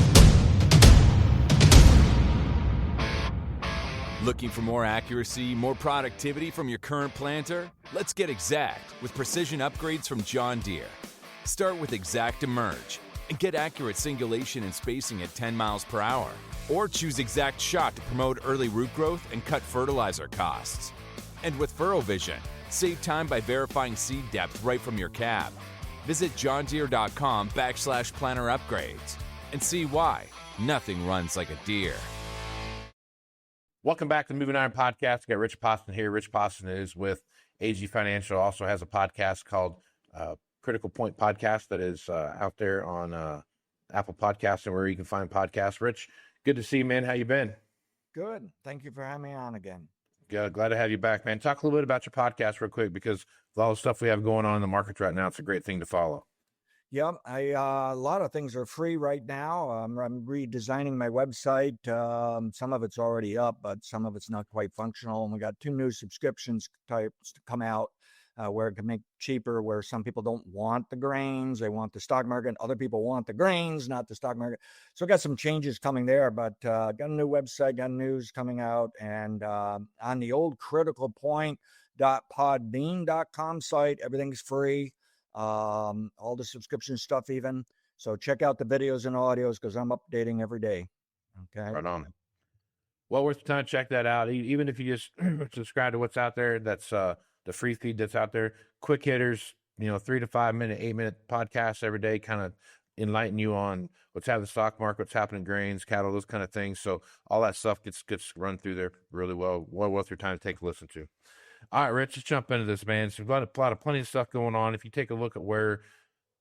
[SPEAKER 4] Looking for more accuracy, more productivity from your current planter? Let's get exact with precision upgrades from John Deere. Start with Exact Emerge and get accurate singulation and spacing at 10 miles per hour. Or choose Exact Shot to promote early root growth and cut fertilizer costs. And with Furrow Vision, save time by verifying seed depth right from your cab. Visit johndeere.com/planner upgrades and see why nothing runs like a Deere.
[SPEAKER 2] Welcome back to the Moving Iron Podcast. We got Rich Poston here. Rich Poston is with AG Financial. Also has a podcast called Critical Point Podcast that is out there on Apple Podcasts and where you can find podcasts. Rich, good to see you, man. How you been?
[SPEAKER 5] Good. Thank you for having me on again.
[SPEAKER 2] Good. Glad to have you back, man. Talk a little bit about your podcast real quick, because with all the stuff we have going on in the market right now, it's a great thing to follow.
[SPEAKER 5] Yeah, a lot of things are free right now. I'm redesigning my website. Some of it's already up, but some of it's not quite functional. And we got 2 new subscriptions types to come out where it can make cheaper, where some people don't want the grains. They want the stock market. Other people want the grains, not the stock market. So I got some changes coming there, but got a new website, got news coming out. And on the old criticalpoint.podbean.com site, everything's free. All the subscription stuff even. So check out the videos and audios because I'm updating every day. Okay.
[SPEAKER 2] Right on. Well worth the time to check that out. Even if you just subscribe to what's out there, that's the free feed that's out there. Quick hitters, 3 to 5 minute, 8-minute podcasts every day, kind of enlighten you on what's happening in the stock market, what's happening in grains, cattle, those kind of things. So all that stuff gets run through there really well. Well worth your time to take a listen to. All right, Rich, let's jump into this, man. So we've got plenty of stuff going on. If you take a look at where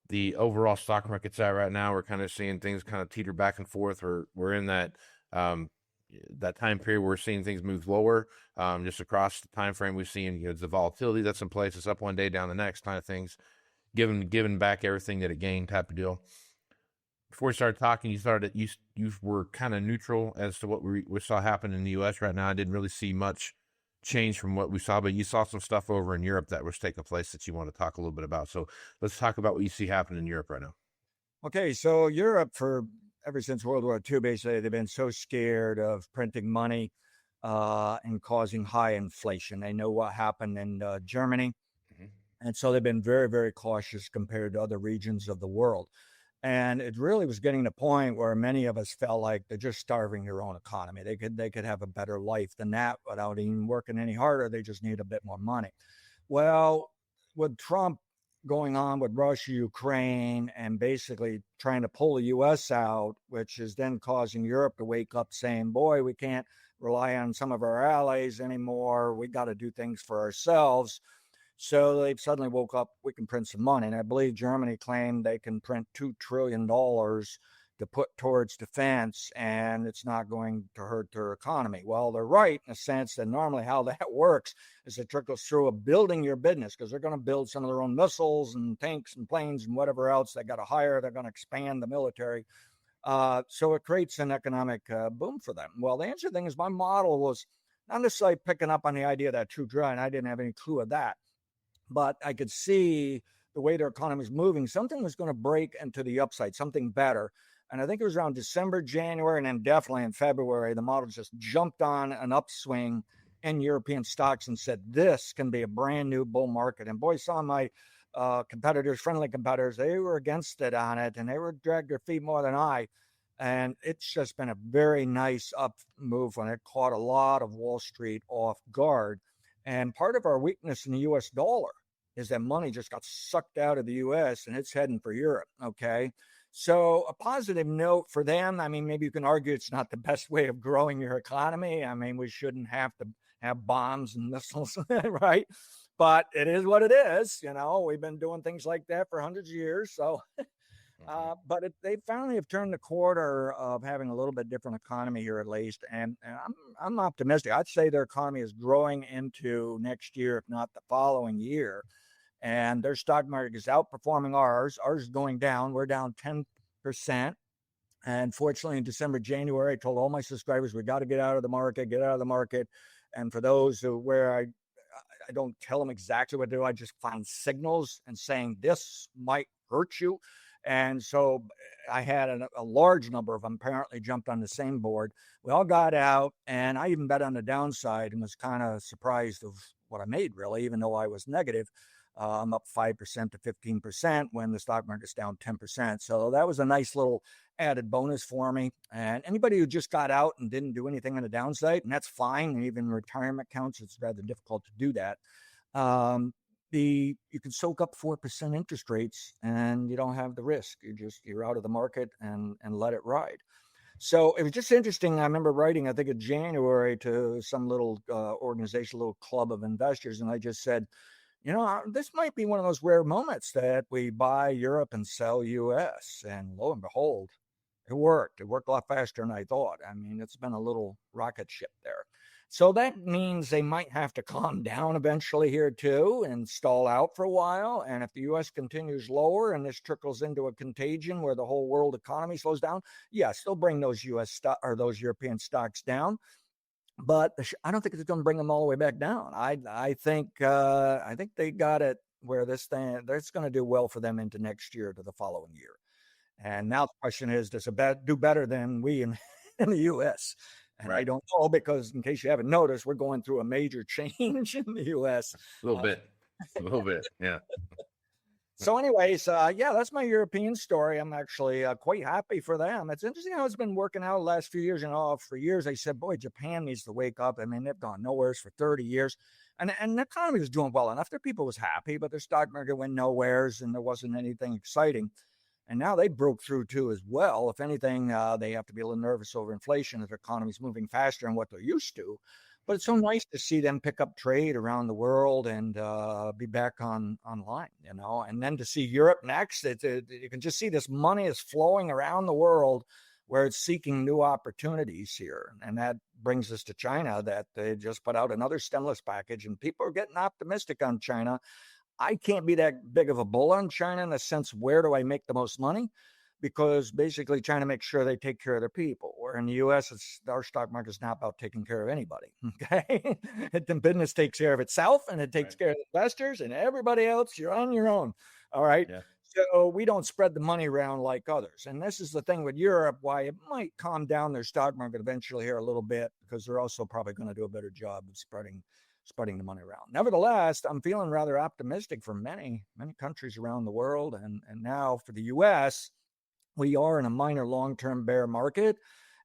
[SPEAKER 2] the overall stock market's at right now, we're kind of seeing things kind of teeter back and forth. We're in that time period where we're seeing things move lower. Just across the time frame, we've seen the volatility that's in place. It's up one day, down the next kind of things, giving back everything that it gained type of deal. Before we started talking, you were kind of neutral as to what we saw happen in the U.S. right now. I didn't really see much change from what we saw, but you saw some stuff over in Europe that was taking place that you want to talk a little bit about. So let's talk about what you see happening in Europe right now.
[SPEAKER 5] Okay, so Europe, ever since World War II, basically, they've been so scared of printing money and causing high inflation. They know what happened in Germany, and so they've been very, very cautious compared to other regions of the world. And it really was getting to the point where many of us felt like they're just starving their own economy. They could have a better life than that without even working any harder. They just need a bit more money. Well, with Trump going on with Russia, Ukraine, and basically trying to pull the U.S. out, which is then causing Europe to wake up saying, boy, we can't rely on some of our allies anymore. We got to do things for ourselves. So they suddenly woke up, we can print some money. And I believe Germany claimed they can print $2 trillion to put towards defense, and it's not going to hurt their economy. Well, they're right in a sense that normally how that works is it trickles through a building your business, because they're going to build some of their own missiles and tanks and planes and whatever else they got to hire. They're going to expand the military. So it creates an economic boom for them. Well, the interesting thing is my model was not necessarily picking up on the idea of that true dry, and I didn't have any clue of that. But I could see the way their economy was moving, something was going to break into the upside, something better. And I think it was around December, January, and then definitely in February, the model just jumped on an upswing in European stocks and said, this can be a brand new bull market. And boy, some of my competitors, friendly competitors, they were against it on it, and they were dragged their feet more than I. And it's just been a very nice up move when it caught a lot of Wall Street off guard. And part of our weakness in the U.S. dollar is that money just got sucked out of the U.S. and it's heading for Europe. Okay. So a positive note for them. I mean, maybe you can argue it's not the best way of growing your economy. I mean, we shouldn't have to have bombs and missiles, right? But it is what it is. You know, we've been doing things like that for hundreds of years. So, but they finally have turned the corner of having a little bit different economy here, at least. And I'm optimistic. I'd say their economy is growing into next year, if not the following year. And their stock market is outperforming ours. Ours is going down. We're down 10%. And fortunately, in December, January, I told all my subscribers, we got to get out of the market. And for those where I don't tell them exactly what to do, I just find signals and saying this might hurt you. And so I had a large number of them apparently jumped on the same board. We all got out, and I even bet on the downside and was kind of surprised of what I made, really, even though I was negative. I'm up 5% to 15% when the stock market's down 10%. So that was a nice little added bonus for me. And anybody who just got out and didn't do anything on the downside, and that's fine. And even retirement accounts, it's rather difficult to do that. You can soak up 4% interest rates and you don't have the risk. You're out of the market and let it ride. So it was just interesting. I remember writing, I think in January, to some little organization, little club of investors. And I just said, you know, this might be one of those rare moments that we buy Europe and sell US. And lo and behold, it worked. It worked a lot faster than I thought. I mean, it's been a little rocket ship there. So that means they might have to calm down eventually here too and stall out for a while. And if the U.S. continues lower and this trickles into a contagion where the whole world economy slows down, yes, they'll bring those those European stocks down. But I don't think it's going to bring them all the way back down. I think they got it where that's going to do well for them into next year to the following year. And now the question is, does it do better than we in the U.S.? And right. I don't know, because in case you haven't noticed, we're going through a major change in the U.S.
[SPEAKER 2] A little bit. Yeah.
[SPEAKER 5] So anyways, that's my European story. I'm actually quite happy for them. It's interesting how it's been working out the last few years. For years, I said, boy, Japan needs to wake up. I mean, they've gone nowheres for 30 years. And the economy was doing well enough. Their people was happy, but their stock market went nowheres and there wasn't anything exciting. And now they broke through too as well. If anything, they have to be a little nervous over inflation if their economy's moving faster than what they're used to. But it's so nice to see them pick up trade around the world and be back online, you know. And then to see Europe next, you can just see this money is flowing around the world where it's seeking new opportunities here. And that brings us to China, that they just put out another stimulus package, and people are getting optimistic on China. I can't be that big of a bull on China in the sense, where do I make the most money? Because basically China makes sure they take care of their people. Where in the U.S., our stock market is not about taking care of anybody. Okay, the business takes care of itself, and it takes care of the investors and everybody else. You're on your own. All right. Yeah. So we don't spread the money around like others. And this is the thing with Europe, why it might calm down their stock market eventually here a little bit, because they're also probably going to do a better job of spreading the money around. Nevertheless, I'm feeling rather optimistic for many countries around the world. And now for the U.S., we are in a minor long-term bear market.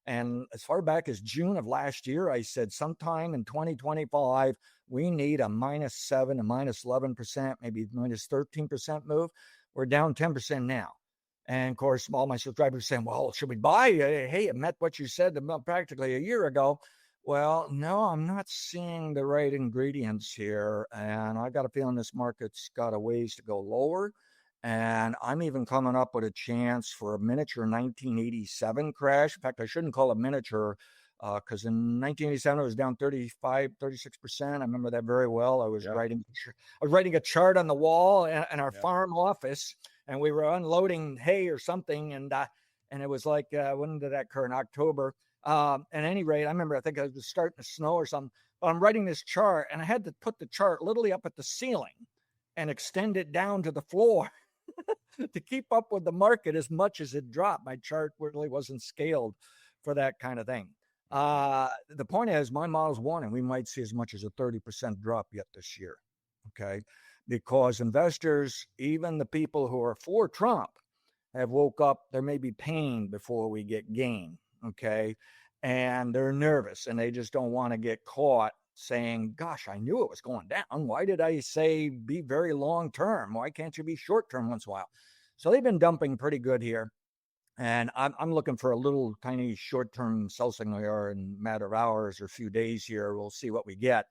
[SPEAKER 5] And as far back as June of last year, I said sometime in 2025, we need a -7, a -11%, maybe -13% move. We're down 10% now. And of course, all my subscribers saying, well, should we buy? Hey, it met what you said practically a year ago. Well, no, I'm not seeing the right ingredients here. And I got a feeling this market's got a ways to go lower. And I'm even coming up with a chance for a miniature 1987 crash. In fact, I shouldn't call it miniature because in 1987 it was down 36%. I remember that very well. I was writing a chart on the wall in our farm office, and we were unloading hay or something, and it was like, when did that occur? In October. At any rate, I think it was starting to snow or something. But I'm writing this chart, and I had to put the chart literally up at the ceiling and extend it down to the floor to keep up with the market as much as it dropped. My chart really wasn't scaled for that kind of thing. The point is, my model's warning we might see as much as a 30% drop yet this year. Okay. Because investors, even the people who are for Trump, have woke up. There may be pain before we get gain. Okay. And they're nervous and they just don't want to get caught saying, gosh, I knew it was going down. Why did I say be very long term? Why can't you be short term once in a while? So they've been dumping pretty good here. And I'm looking for a little tiny short term sell signal here in a matter of hours or a few days here. We'll see what we get.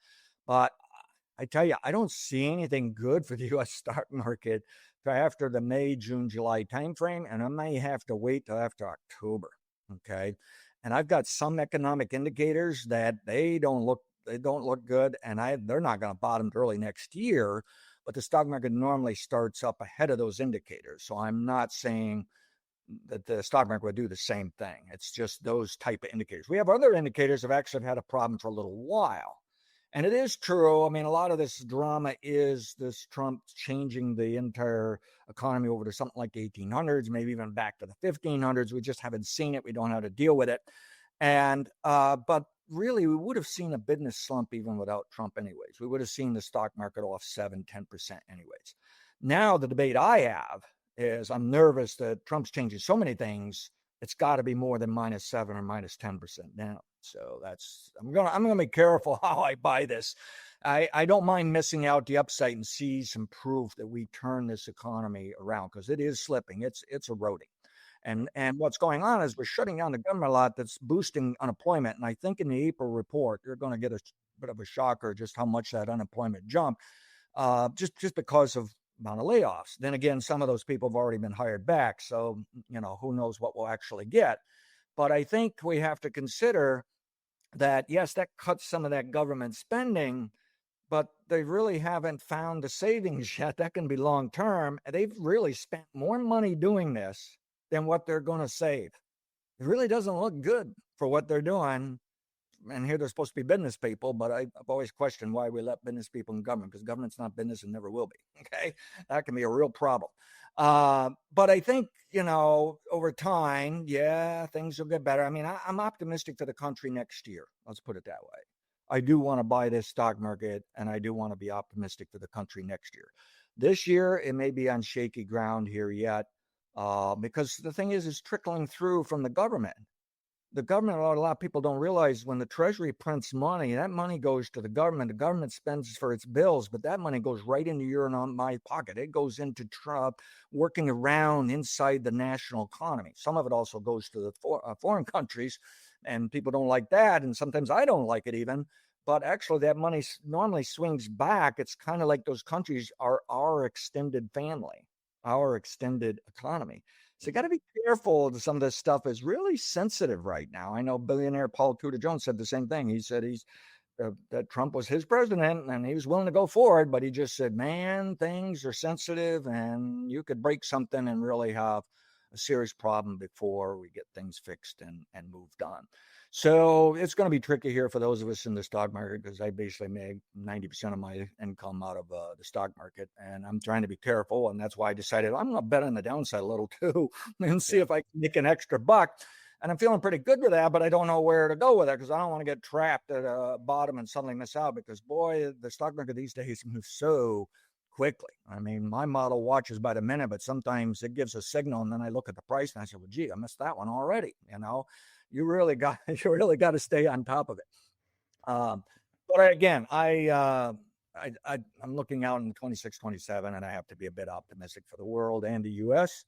[SPEAKER 5] But I tell you, I don't see anything good for the U.S. stock market after the May, June, July timeframe. And I may have to wait till after October. Okay. And I've got some economic indicators that they don't look good, and they're not going to bottom early next year, but the stock market normally starts up ahead of those indicators. So I'm not saying that the stock market would do the same thing. It's just those type of indicators. We have other indicators that have actually had a problem for a little while. And it is true. I mean, a lot of this drama is this Trump changing the entire economy over to something like 1800s, maybe even back to the 1500s. We just haven't seen it. We don't know how to deal with it. And, but really, we would have seen a business slump even without Trump anyways. We would have seen the stock market off 7-10% anyways. Now, the debate I have is I'm nervous that Trump's changing so many things. It's got to be more than -7 or -10% down. So I'm gonna be careful how I buy this. I don't mind missing out the upside and see some proof that we turn this economy around, because it is slipping. It's eroding. And what's going on is we're shutting down the government a lot. That's boosting unemployment. And I think in the April report, you're going to get a bit of a shocker just how much that unemployment jumped, just because of amount of layoffs. Then again, some of those people have already been hired back. So, who knows what we'll actually get. But I think we have to consider that, yes, that cuts some of that government spending, but they really haven't found the savings yet. That can be long term. They've really spent more money doing this than what they're going to save. It really doesn't look good for what they're doing. And here they're supposed to be business people, but I've always questioned why we let business people in government, because government's not business and never will be. Okay. That can be a real problem. But I think, over time, things will get better. I mean, I'm optimistic for the country next year. Let's put it that way. I do want to buy this stock market, and I do want to be optimistic for the country next year. This year, it may be on shaky ground here yet, because the thing is trickling through from the government. The government, a lot of people don't realize, when the Treasury prints money, that money goes to the government. The government spends for its bills, but that money goes right into your and my pocket. It goes into Trump working around inside the national economy. Some of it also goes to the foreign countries, and people don't like that. And sometimes I don't like it even. But actually, that money normally swings back. It's kind of like those countries are our extended family, our extended economy. So you got to be careful. Some of this stuff is really sensitive right now. I know billionaire Paul Tudor Jones said the same thing. He said that Trump was his president and he was willing to go forward, but he just said, man, things are sensitive and you could break something and really have a serious problem before we get things fixed and moved on. So it's going to be tricky here for those of us in the stock market, because I basically make 90% of my income out of the stock market, and I'm trying to be careful. And that's why I decided I'm going to bet on the downside a little too and see if I can make an extra buck. And I'm feeling pretty good with that, but I don't know where to go with that, because I don't want to get trapped at a bottom and suddenly miss out, because boy, the stock market these days moves so quickly. I mean, my model watches by the minute, but sometimes it gives a signal, and then I look at the price and I say, well, gee, I missed that one already. You really got to stay on top of it. But again, I'm looking out in 26, 27, and I have to be a bit optimistic for the world and the U.S.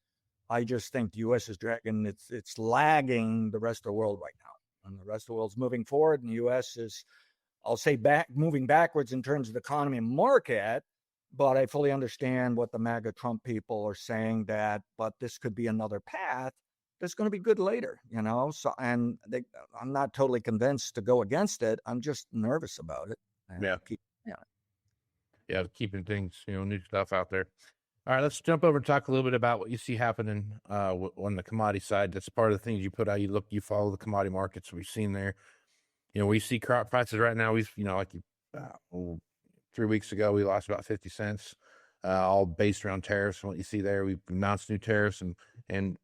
[SPEAKER 5] I just think the U.S. is dragging. It's lagging the rest of the world right now, and the rest of the world's moving forward, and the U.S. is, I'll say, moving backwards in terms of the economy and market. But I fully understand what the MAGA Trump people are saying, but this could be another path that's going to be good later, So, I'm not totally convinced to go against it. I'm just nervous about it.
[SPEAKER 2] Yeah.
[SPEAKER 5] Yeah.
[SPEAKER 2] Yeah, keeping things, new stuff out there. All right, let's jump over and talk a little bit about what you see happening on the commodity side. That's part of the things you put out. You follow the commodity markets. We've seen there. We see crop prices right now. 3 weeks ago, we lost about 50 cents, all based around tariffs. And what you see there, we've announced new tariffs and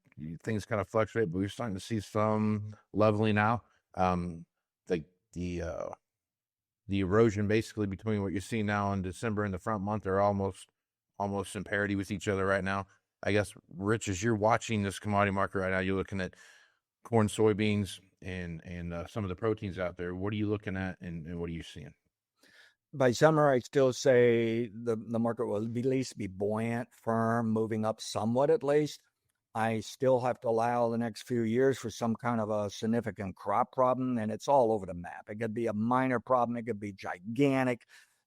[SPEAKER 2] things kind of fluctuate, but we're starting to see some leveling out. The erosion basically between what you're seeing now in December and the front month are almost in parity with each other right now. I guess, Rich, as you're watching this commodity market right now, you're looking at corn, soybeans, and some of the proteins out there. What are you looking at, and what are you seeing?
[SPEAKER 5] By summer, I still say the market will at least be buoyant, firm, moving up somewhat at least. I still have to allow the next few years for some kind of a significant crop problem, and it's all over the map. It could be a minor problem. It could be gigantic.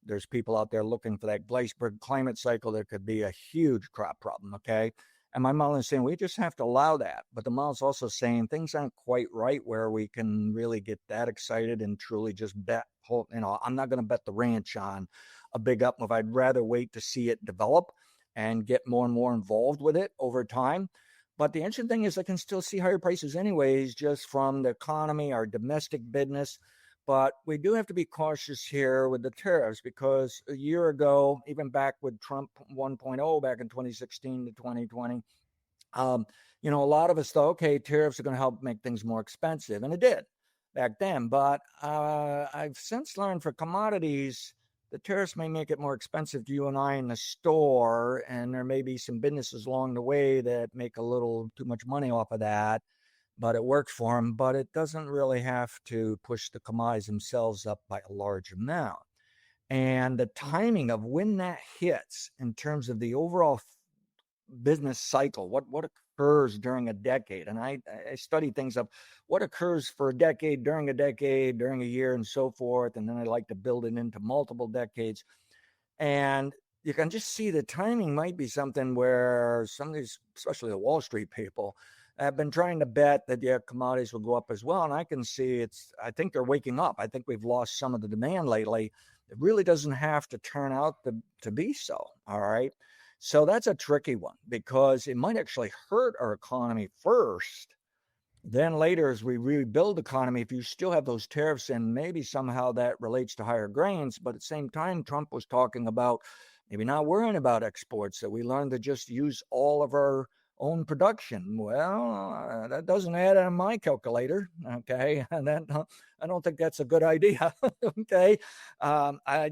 [SPEAKER 5] There's people out there looking for that Gleisberg climate cycle. There could be a huge crop problem, okay? And my model is saying we just have to allow that. But the model's also saying things aren't quite right where we can really get that excited and truly just bet. I'm not going to bet the ranch on a big up move. I'd rather wait to see it develop and get more and more involved with it over time. But the interesting thing is I can still see higher prices anyways, just from the economy, our domestic business. But we do have to be cautious here with the tariffs because a year ago, even back with Trump 1.0 back in 2016 to 2020, a lot of us thought, okay, tariffs are going to help make things more expensive. And it did back then. But I've since learned for commodities, the tariffs may make it more expensive to you and I in the store. And there may be some businesses along the way that make a little too much money off of that. But it works for them. But it doesn't really have to push the commodities themselves up by a large amount. And the timing of when that hits in terms of the overall business cycle, what occurs during a decade. And I study things of what occurs for a decade, during a year, and so forth. And then I like to build it into multiple decades. And you can just see the timing might be something where some of these, especially the Wall Street people, have been trying to bet that commodities will go up as well. And I can see I think they're waking up. I think we've lost some of the demand lately. It really doesn't have to turn out to be so. All right. So that's a tricky one because it might actually hurt our economy first. Then later, as we rebuild the economy, if you still have those tariffs and maybe somehow that relates to higher grains, but at the same time, Trump was talking about maybe not worrying about exports, that we learned to just use all of our own production. Well, that doesn't add on my calculator, okay? And I don't think that's a good idea, okay?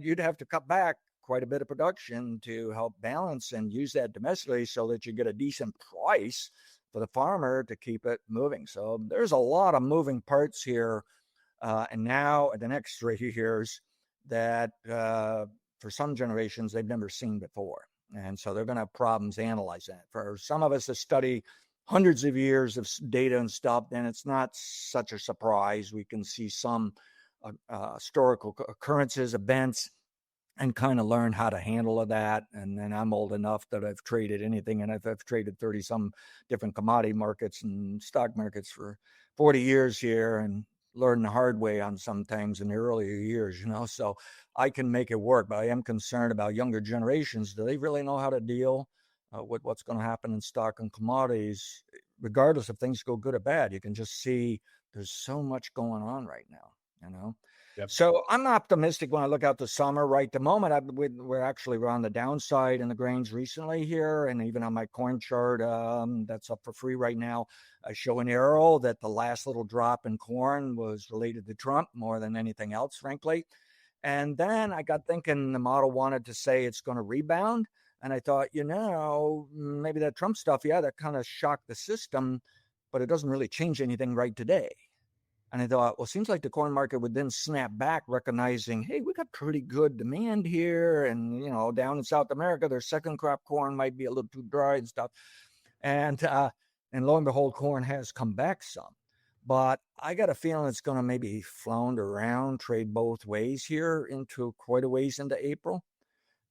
[SPEAKER 5] You'd have to cut back quite a bit of production to help balance and use that domestically so that you get a decent price for the farmer to keep it moving. So there's a lot of moving parts here. And now the next 3 years that for some generations they've never seen before. And so they're going to have problems analyzing it. For some of us to study hundreds of years of data and stuff, then it's not such a surprise. We can see some historical occurrences, events, and kind of learn how to handle that. And then I'm old enough that I've traded anything, and I've traded 30 some different commodity markets and stock markets for 40 years here and learned the hard way on some things in the earlier years, so I can make it work. But I am concerned about younger generations. Do they really know how to deal with what's going to happen in stock and commodities, regardless if things go good or bad? You can just see there's so much going on right now,
[SPEAKER 2] Yep.
[SPEAKER 5] So I'm optimistic when I look out the summer. Right at the moment, we're on the downside in the grains recently here, and even on my corn chart that's up for free right now, I show an arrow that the last little drop in corn was related to Trump more than anything else, frankly. And then I got thinking the model wanted to say it's going to rebound, and I thought, maybe that Trump stuff, that kind of shocked the system, but it doesn't really change anything right today. And I thought, well, it seems like the corn market would then snap back, recognizing, hey, we got pretty good demand here. And, down in South America, their second crop corn might be a little too dry and stuff. And lo and behold, corn has come back some. But I got a feeling it's going to maybe flounder around, trade both ways here into quite a ways into April.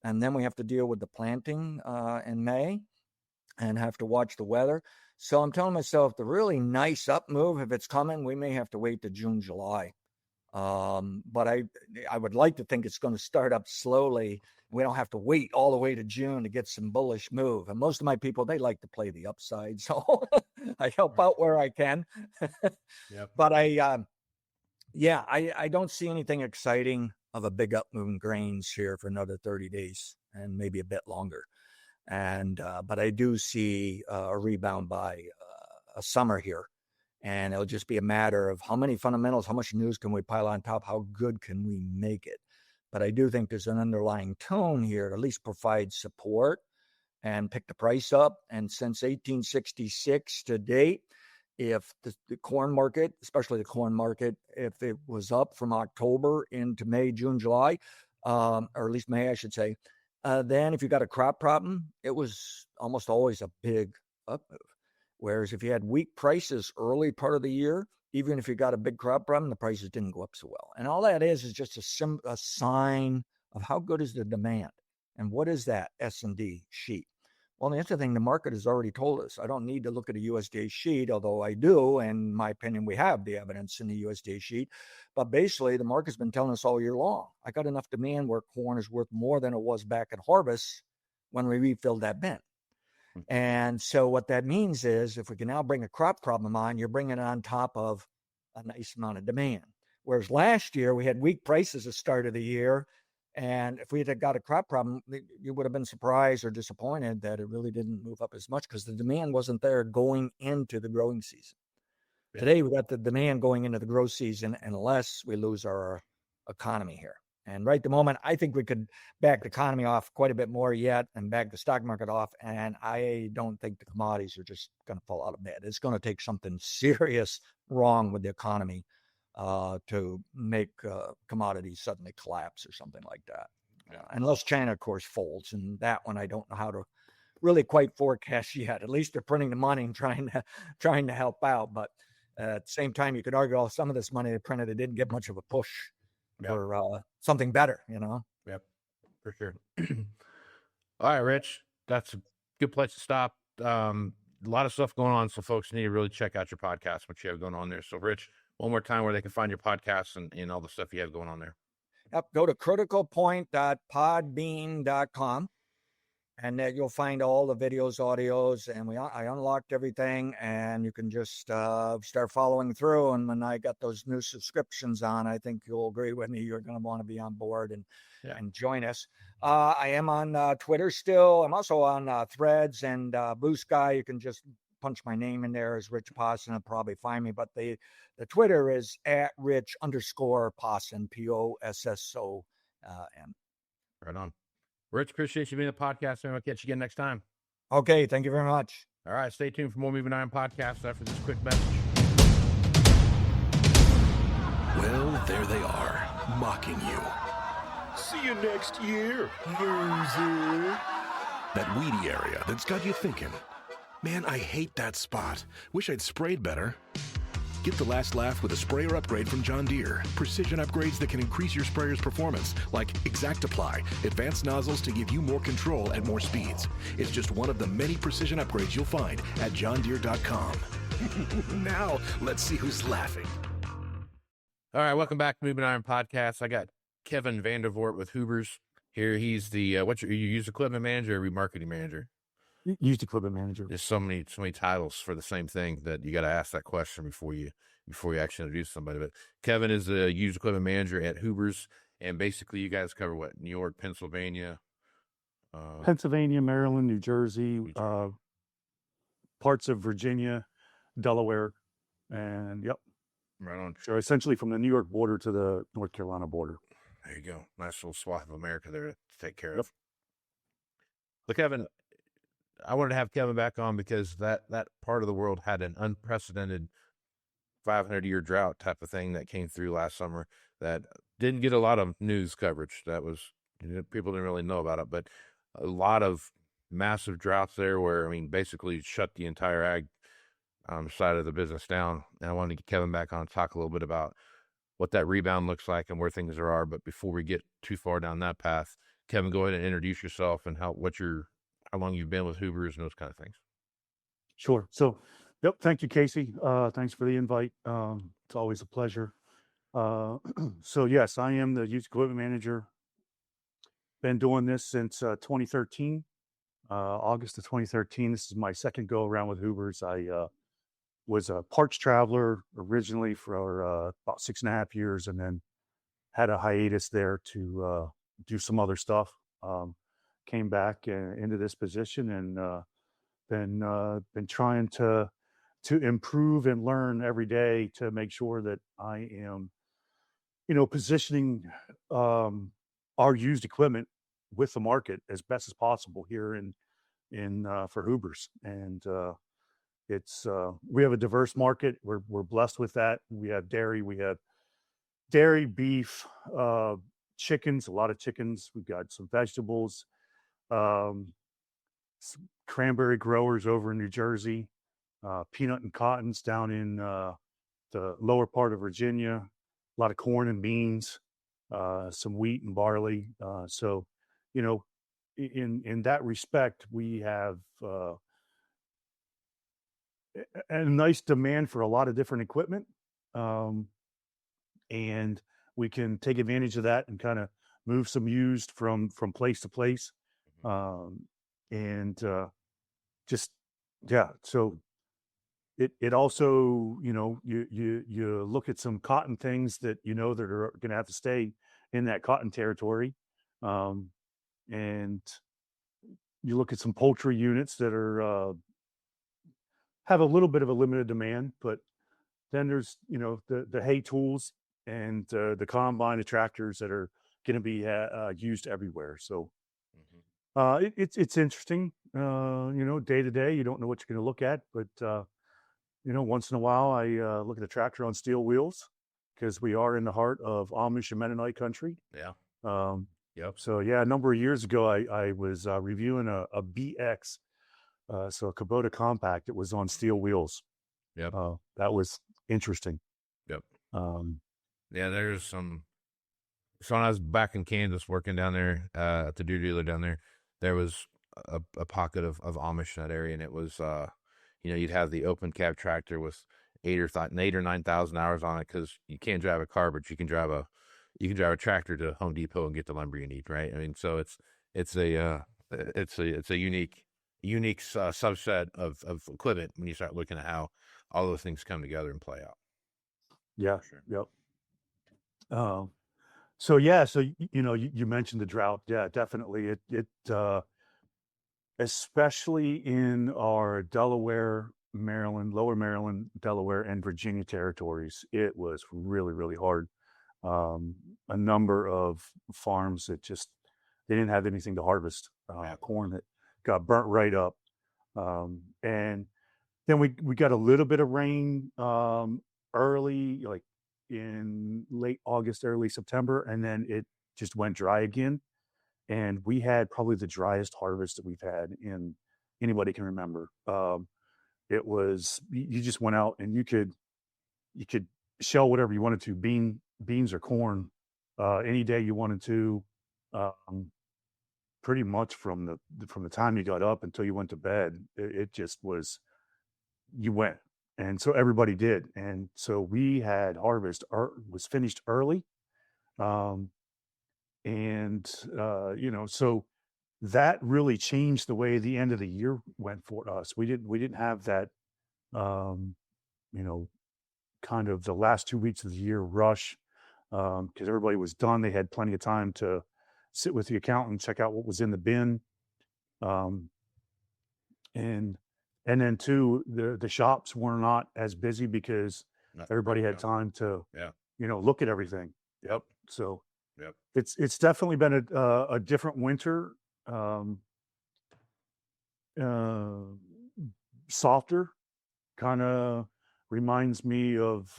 [SPEAKER 5] and then we have to deal with the planting in May and have to watch the weather. So I'm telling myself the really nice up move, if it's coming, we may have to wait to June, July. But I would like to think it's going to start up slowly. We don't have to wait all the way to June to get some bullish move. And most of my people, they like to play the upside. So I help out where I can.
[SPEAKER 2] Yep.
[SPEAKER 5] But I don't see anything exciting of a big up move in grains here for another 30 days and maybe a bit longer. And but I do see a rebound by a summer here. And it'll just be a matter of how many fundamentals, how much news can we pile on top, how good can we make it. But I do think there's an underlying tone here to at least provide support and pick the price up. And since 1866 to date, if the corn market, especially the corn market, if it was up from October into May, June, July, or at least May, I should say, then if you got a crop problem, it was almost always a big up move. Whereas if you had weak prices early part of the year, even if you got a big crop problem, the prices didn't go up so well. And all that is just a sign of how good is the demand. And what is that S&D sheet? Well, the other thing, the market has already told us. I don't need to look at a USDA sheet, although I do. And in my opinion, we have the evidence in the USDA sheet. But basically, the market's been telling us all year long, I got enough demand where corn is worth more than it was back at harvest when we refilled that bin. And so what that means is if we can now bring a crop problem on, you're bringing it on top of a nice amount of demand. Whereas last year we had weak prices at the start of the year. And if we had got a crop problem, you would have been surprised or disappointed that it really didn't move up as much because the demand wasn't there going into the growing season. Yeah. Today we got the demand going into the growth season unless we lose our economy here. And right at the moment, I think we could back the economy off quite a bit more yet and back the stock market off. And I don't think the commodities are just going to fall out of bed. It's going to take something serious wrong with the economy to make commodities suddenly collapse or something like that. Unless China, of course, folds. And that one I don't know how to really quite forecast yet. At least they're printing the money and trying to help out. But at the same time, you could argue some of this money they printed, it didn't get much of a push. Yep. For something better,
[SPEAKER 2] Yep, for sure. All right, Rich, that's a good place to stop. A lot of stuff going on, so folks need to really check out your podcast, what you have going on there. So, Rich, one more time where they can find your podcasts and all the stuff you have going on there.
[SPEAKER 5] Yep, go to criticalpoint.podbean.com. And you'll find all the videos, audios, and I unlocked everything, and you can just start following through. And when I got those new subscriptions on, I think you'll agree with me. You're going to want to be on board and join us. I am on Twitter still. I'm also on Threads and Blue Sky. You can just punch my name in there as Rich Posson and probably find me. But the Twitter is @Rich_Posson, POSSON.
[SPEAKER 2] Right on. Rich, appreciate you being on the podcast, and I'll catch you again next time.
[SPEAKER 5] Okay, thank you very much.
[SPEAKER 2] All right, stay tuned for more Moving Iron podcasts after this quick message.
[SPEAKER 6] Well, there they are, mocking you. See you next year, loser. That weedy area that's got you thinking, man, I hate that spot. Wish I'd sprayed better. Get the last laugh with a sprayer upgrade from John Deere. Precision upgrades that can increase your sprayer's performance, like ExactApply, advanced nozzles to give you more control at more speeds. It's just one of the many precision upgrades you'll find at johndeere.com. Now, let's see who's laughing.
[SPEAKER 2] All right, welcome back to Moving Iron Podcast. I got Kevin Vandervoort with Hubers here. He's the, you used equipment manager or remarketing manager?
[SPEAKER 7] Used equipment manager.
[SPEAKER 2] There's so many titles for the same thing that you got to ask that question before you actually introduce somebody. But Kevin is a used equipment manager at Hubers, and basically you guys cover what? New York, Pennsylvania,
[SPEAKER 7] Maryland, New Jersey, parts of Virginia, Delaware, and yep.
[SPEAKER 2] Right on.
[SPEAKER 7] So essentially from the New York border to the North Carolina border.
[SPEAKER 2] There you go. Nice little swath of America there to take care of. Look, Kevin, I wanted to have Kevin back on because that part of the world had an unprecedented 500-year drought type of thing that came through last summer that didn't get a lot of news coverage. That was, people didn't really know about it, but a lot of massive droughts there where, basically shut the entire ag side of the business down. And I wanted to get Kevin back on and talk a little bit about what that rebound looks like and where things are. But before we get too far down that path, Kevin, go ahead and introduce yourself and how long you've been with Hoover's and those kind of things.
[SPEAKER 7] Sure. So, yep. Thank you, Casey. Thanks for the invite. It's always a pleasure. So yes, I am the used equipment manager. Been doing this since 2013, August of 2013. This is my second go around with Hoover's. I was a parts traveler originally for about 6.5 years, and then had a hiatus there to do some other stuff. Came back into this position, and been trying to improve and learn every day to make sure that I am, positioning our used equipment with the market as best as possible here in for Hoover's. And it's we have a diverse market. We're blessed with that. We have dairy, beef, chickens, a lot of chickens. We've got some vegetables, some cranberry growers over in New Jersey, peanut and cottons down in the lower part of Virginia, a lot of corn and beans, some wheat and barley. So, in that respect, we have a nice demand for a lot of different equipment. And we can take advantage of that and kind of move some used from place to place. Just, yeah. So it also, you look at some cotton things that, that are going to have to stay in that cotton territory. And you look at some poultry units that are, have a little bit of a limited demand, but then there's, the hay tools and the combine, the tractors that are going to be used everywhere. So it's interesting, day to day. You don't know what you're going to look at, but once in a while, I look at a tractor on steel wheels because we are in the heart of Amish and Mennonite country.
[SPEAKER 2] Yeah.
[SPEAKER 7] Yep. So yeah, a number of years ago, I was reviewing a BX, so a Kubota compact. It was on steel wheels.
[SPEAKER 2] Yep.
[SPEAKER 7] That was interesting.
[SPEAKER 2] Yep. Yeah, there's some. So when I was back in Kansas working down there at the Deere dealer down there was a pocket of Amish in that area, and it was you'd have the open cab tractor with 8,000 or 9,000 hours on it because you can't drive a car, but you can drive a tractor to Home Depot and get the lumber you need, right? I mean, so it's a unique subset of equipment when you start looking at how all those things come together and play out.
[SPEAKER 7] Yeah.
[SPEAKER 2] Sure.
[SPEAKER 7] Yep. So yeah, so you mentioned the drought. Yeah, definitely. It especially in our Delaware, Maryland, Lower Maryland, Delaware, and Virginia territories, it was really, really hard. A number of farms that they didn't have anything to harvest. Corn that got burnt right up. And then we got a little bit of rain early, like in late August, early September, and then it just went dry again. And we had probably the driest harvest that we've had in anybody can remember. It was, you just went out and you could shell whatever you wanted to, beans or corn, any day you wanted to, pretty much from the time you got up until you went to bed. It just was, you went. And so everybody did. And so we had harvest was finished early. So that really changed the way the end of the year went for us. We didn't have that, kind of the last 2 weeks of the year rush, because everybody was done. They had plenty of time to sit with the accountant, check out what was in the bin. And then too, the shops were not as busy because everybody had time to, look at everything. Yep. So
[SPEAKER 2] yep,
[SPEAKER 7] it's definitely been a different winter, softer, kind of reminds me of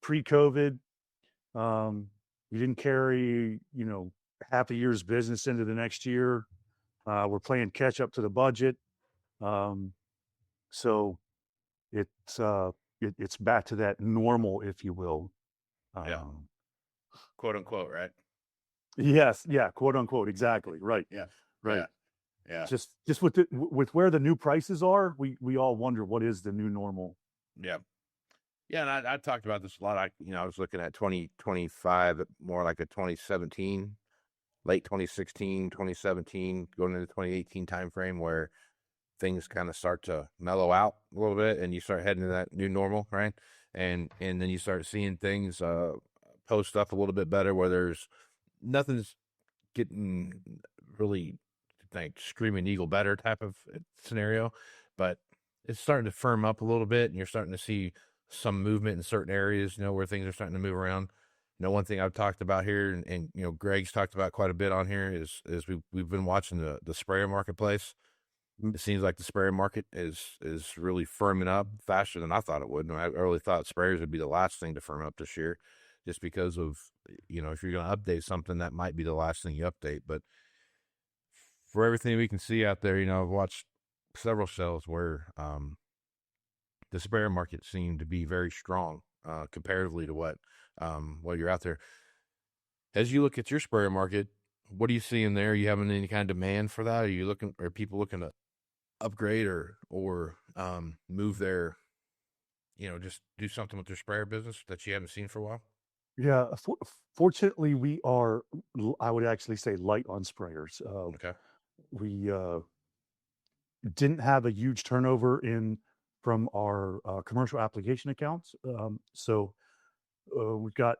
[SPEAKER 7] pre-COVID. You didn't carry, half a year's business into the next year. We're playing catch up to the budget. So it's back to that normal, if you will.
[SPEAKER 2] quote unquote, right?
[SPEAKER 7] Yes, yeah, quote unquote, exactly, right,
[SPEAKER 2] Yeah.
[SPEAKER 7] right.
[SPEAKER 2] Yeah.
[SPEAKER 7] Just with where the new prices are, we all wonder what is the new normal.
[SPEAKER 2] Yeah. Yeah. And I talked about this a lot. I was looking at 2025, more like a 2017, late 2016, 2017, going into 2018 timeframe where things kind of start to mellow out a little bit and you start heading to that new normal, right? And then you start seeing things post up a little bit better where there's nothing's getting really like screaming eagle better type of scenario, but it's starting to firm up a little bit and you're starting to see some movement in certain areas, where things are starting to move around. One thing I've talked about here and Greg's talked about quite a bit on here is we've been watching the sprayer marketplace. It seems like the sprayer market is really firming up faster than I thought it would. And I really thought sprayers would be the last thing to firm up this year, just because of, if you're going to update something, that might be the last thing you update. But for everything we can see out there, I've watched several shows where the sprayer market seemed to be very strong comparatively to what you're out there. As you look at your sprayer market, what are you seeing there? Are you having any kind of demand for that? Are people looking to upgrade or move their, just do something with their sprayer business that you haven't seen for a while?
[SPEAKER 7] Yeah, fortunately, we are. I would actually say light on sprayers.
[SPEAKER 2] Okay.
[SPEAKER 7] We didn't have a huge turnover from our commercial application accounts. So we've got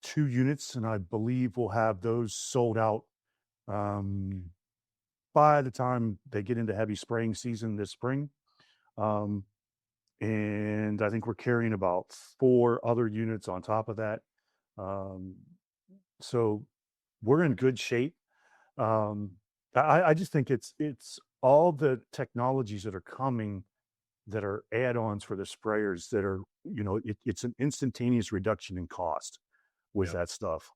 [SPEAKER 7] 2 units, and I believe we'll have those sold out by the time they get into heavy spraying season this spring. And I think we're carrying about 4 other units on top of that. So we're in good shape. I just think it's all the technologies that are coming that are add-ons for the sprayers that are, it's an instantaneous reduction in cost with that stuff.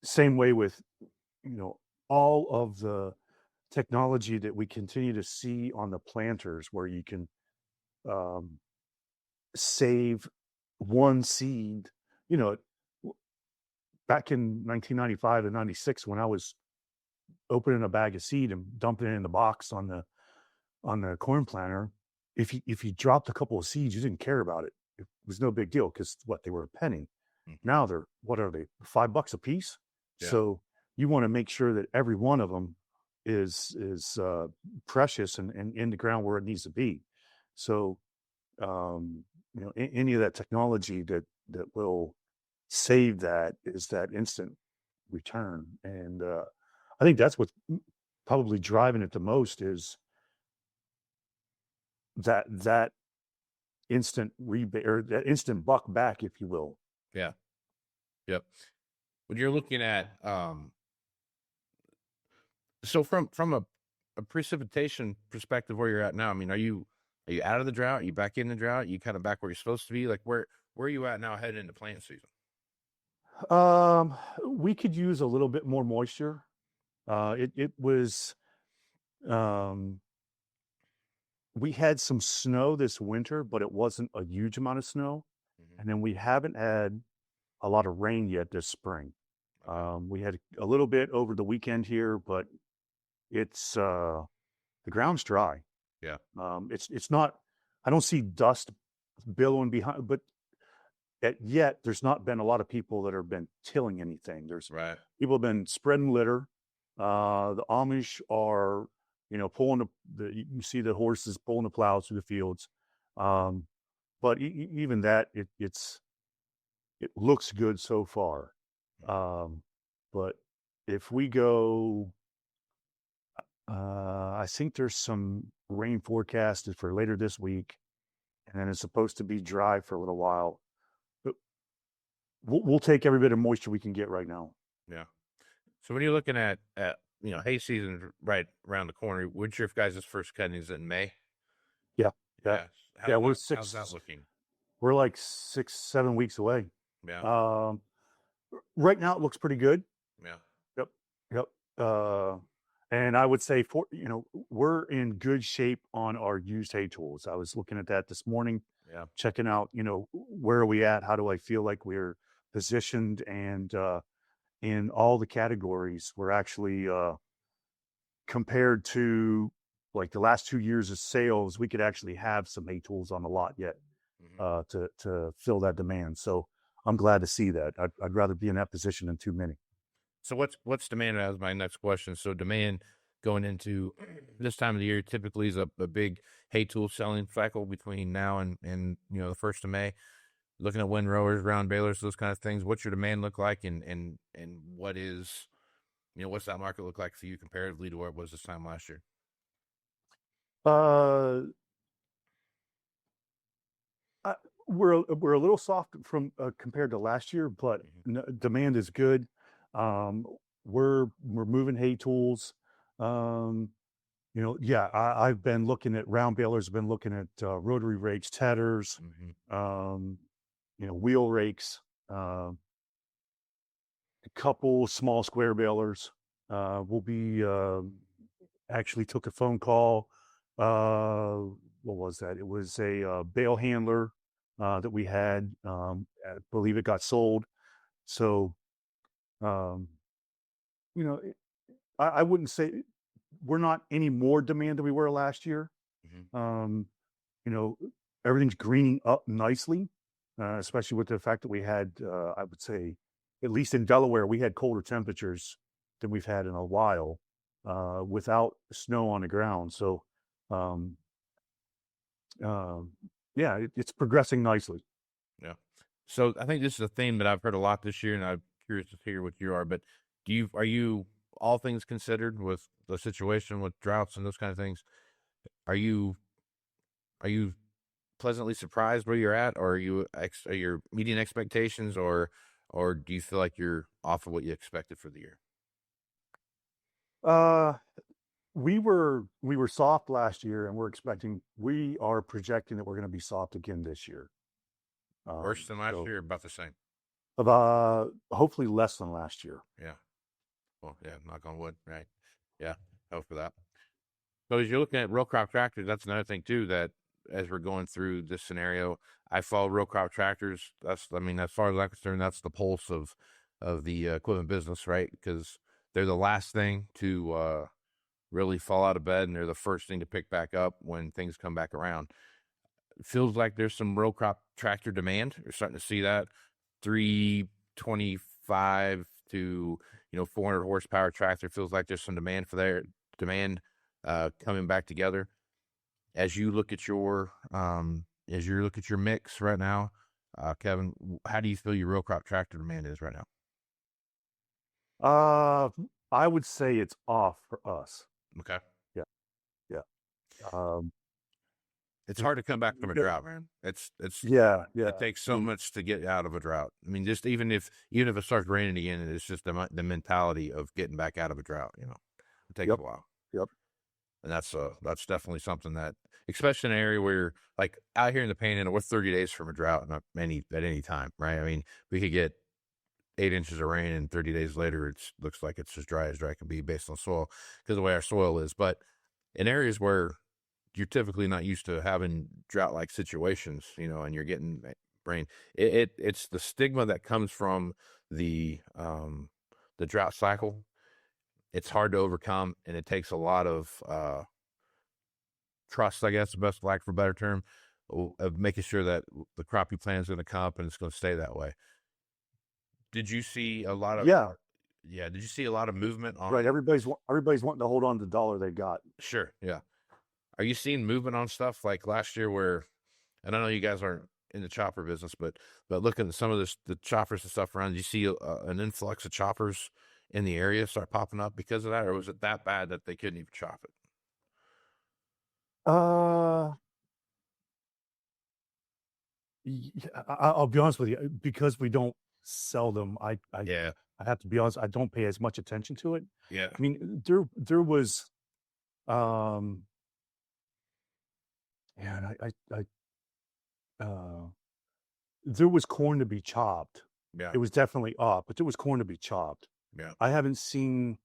[SPEAKER 7] Same way with, all of the technology that we continue to see on the planters where you can save one seed, back in 1995 and 96, when I was opening a bag of seed and dumping it in the box on the corn planter, if you dropped a couple of seeds, you didn't care about it. It was no big deal because they were a penny. Now they're, what are they, $5 a piece?
[SPEAKER 2] Yeah.
[SPEAKER 7] So you want to make sure that every one of them is precious and in the ground where it needs to be. So any of that technology that will save that is that instant return. And I think that's what's probably driving it the most is that instant rebate or that instant buck back, if you will.
[SPEAKER 2] Yeah. Yep. When you're looking at so from a precipitation perspective, where you're at now, I mean, are you out of the drought? Are you back in the drought? Are you kind of back where you're supposed to be? Like where are you at now heading into plant season?
[SPEAKER 7] We could use a little bit more moisture. It was we had some snow this winter, but it wasn't a huge amount of snow. And then we haven't had a lot of rain yet this spring. We had a little bit over the weekend here, but it's the ground's dry.
[SPEAKER 2] Yeah.
[SPEAKER 7] It's not, I don't see dust billowing behind, but yet there's not been a lot of people that have been tilling anything. There's people have been spreading litter. The Amish are, pulling you see the horses pulling the plows through the fields. But even that, it looks good so far. But if we go, I think there's some rain forecasted for later this week, and then it's supposed to be dry for a little while. But we'll take every bit of moisture we can get right now.
[SPEAKER 2] Yeah. So when you're looking at hay season right around the corner, when's your guys' first cutting? Is it in May?
[SPEAKER 7] Yeah.
[SPEAKER 2] How's that looking?
[SPEAKER 7] We're like 6-7 weeks away.
[SPEAKER 2] Yeah.
[SPEAKER 7] Right now it looks pretty good.
[SPEAKER 2] Yeah.
[SPEAKER 7] Yep. And I would say we're in good shape on our used hay tools. I was looking at that this morning.
[SPEAKER 2] Yeah.
[SPEAKER 7] Checking out, where are we at? How do I feel like we're positioned, and in all the categories, we're actually compared to like the last 2 years of sales, we could actually have some hay tools on the lot yet to fill that demand. So I'm glad to see that. I'd rather be in that position than too many.
[SPEAKER 2] So what's demand? As my next question. So demand going into this time of the year typically is a big hay tool selling cycle between now and the 1st of May. Looking at windrowers, round balers, those kind of things. What's your demand look like, and what is, what's that market look like for you comparatively to where it was this time last year?
[SPEAKER 7] We're a little soft from compared to last year, but demand is good. We're moving hay tools. I've been looking at round balers, been looking at rotary rakes, tedders, wheel rakes, a couple small square balers. We'll be actually took a phone call. What was that? It was a bale handler that we had. I believe it got sold. So, I wouldn't say we're not any more demand than we were last year. Everything's greening up nicely, especially with the fact that we had, I would say, at least in Delaware, we had colder temperatures than we've had in a while without snow on the ground. So, it's progressing nicely.
[SPEAKER 2] Yeah. So I think this is a theme that I've heard a lot this year, and I'm curious to hear what you are. But are you, all things considered, with the situation with droughts and those kind of things, are you pleasantly surprised where you're at, or are you meeting expectations, or do you feel like you're off of what you expected for the year?
[SPEAKER 7] We were soft last year, and we are projecting that we're going to be soft again this year.
[SPEAKER 2] Worse than last year, or about the same?
[SPEAKER 7] About hopefully less than last year.
[SPEAKER 2] Yeah. Well, yeah, knock on wood, right? Yeah, hope for that. So as you're looking at row crop tractors, that's another thing too, that as we're going through this scenario, I follow row crop tractors. As far as I'm concerned, that's the pulse of the equipment business, right? Because they're the last thing to really fall out of bed, and they're the first thing to pick back up when things come back around. It feels like there's some row crop tractor demand. We're starting to see that 325 to 400 horsepower tractor. Feels like there's some demand for their demand coming back together. As you look at your mix right now, Kevin, how do you feel your row crop tractor demand is right
[SPEAKER 7] now? I would say it's off for us.
[SPEAKER 2] Okay.
[SPEAKER 7] Yeah.
[SPEAKER 2] It's hard to come back from a drought, man. It's
[SPEAKER 7] yeah.
[SPEAKER 2] It takes so much to get out of a drought. I mean, just even if it starts raining again, it's just the mentality of getting back out of a drought. It takes a while.
[SPEAKER 7] Yep.
[SPEAKER 2] And that's definitely something that, especially in an area where, like out here in the Panhandle, we're 30 days from a drought at any time, right? I mean, we could get 8 inches of rain, and 30 days later, it looks like it's as dry can be based on soil, because of the way our soil is. But in areas where you're typically not used to having drought-like situations, and you're getting rain, it's the stigma that comes from the drought cycle. It's hard to overcome, and it takes a lot of trust, I guess, the best lack for a better term, of making sure that the crop you plant is going to come up and it's going to stay that way. Did you see a lot of Did you see a lot of movement on?
[SPEAKER 7] Right, everybody's wanting to hold on to the dollar they got.
[SPEAKER 2] Sure, yeah. Are you seeing movement on stuff like last year where, and I know you guys aren't in the chopper business, but looking at some of the choppers and stuff around, did you see an influx of choppers in the area start popping up because of that, or was it that bad that they couldn't even chop it?
[SPEAKER 7] I'll be honest with you, because we don't sell them. I have to be honest. I don't pay as much attention to it.
[SPEAKER 2] Yeah.
[SPEAKER 7] I mean, there was, there was corn to be chopped.
[SPEAKER 2] Yeah.
[SPEAKER 7] It was definitely up, but there was corn to be chopped.
[SPEAKER 2] Yeah.
[SPEAKER 7] I haven't seen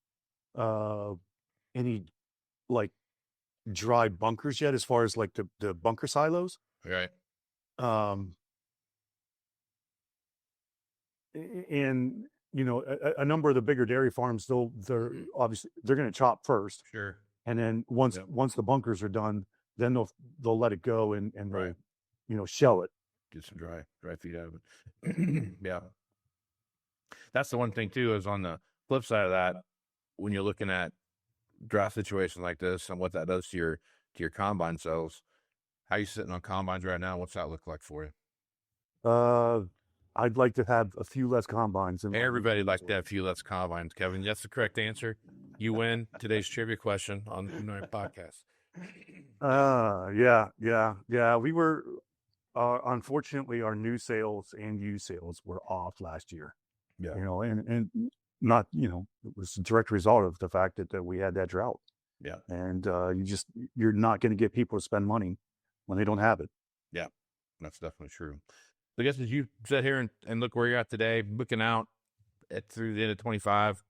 [SPEAKER 7] any like dry bunkers yet, as far as like the bunker silos.
[SPEAKER 2] Right.
[SPEAKER 7] and you know, a number of the bigger dairy farms, they're obviously they're going to chop first,
[SPEAKER 2] Sure.
[SPEAKER 7] and then once the bunkers are done, then they'll let it go and
[SPEAKER 2] Right.
[SPEAKER 7] they'll, shell it.
[SPEAKER 2] Get some dry feed out of it. Yeah. That's the one thing too, is on the flip side of that, when you're looking at dry situations like this and what that does to your combine cells, how you sitting on combines right now? What's that look like for you?
[SPEAKER 7] I'd like to have a few less combines.
[SPEAKER 2] Everybody likes to have a few less combines, Kevin. That's the correct answer. You win today's trivia question on the Moving Iron podcast.
[SPEAKER 7] Yeah. We were, unfortunately, our new sales and used sales were off last year.
[SPEAKER 2] Yeah.
[SPEAKER 7] And not, it was a direct result of the fact that we had that drought.
[SPEAKER 2] Yeah.
[SPEAKER 7] And you're not going to get people to spend money when they don't have it.
[SPEAKER 2] Yeah, that's definitely true. So I guess as you sit here and look where you're at today, looking out through the end of 25,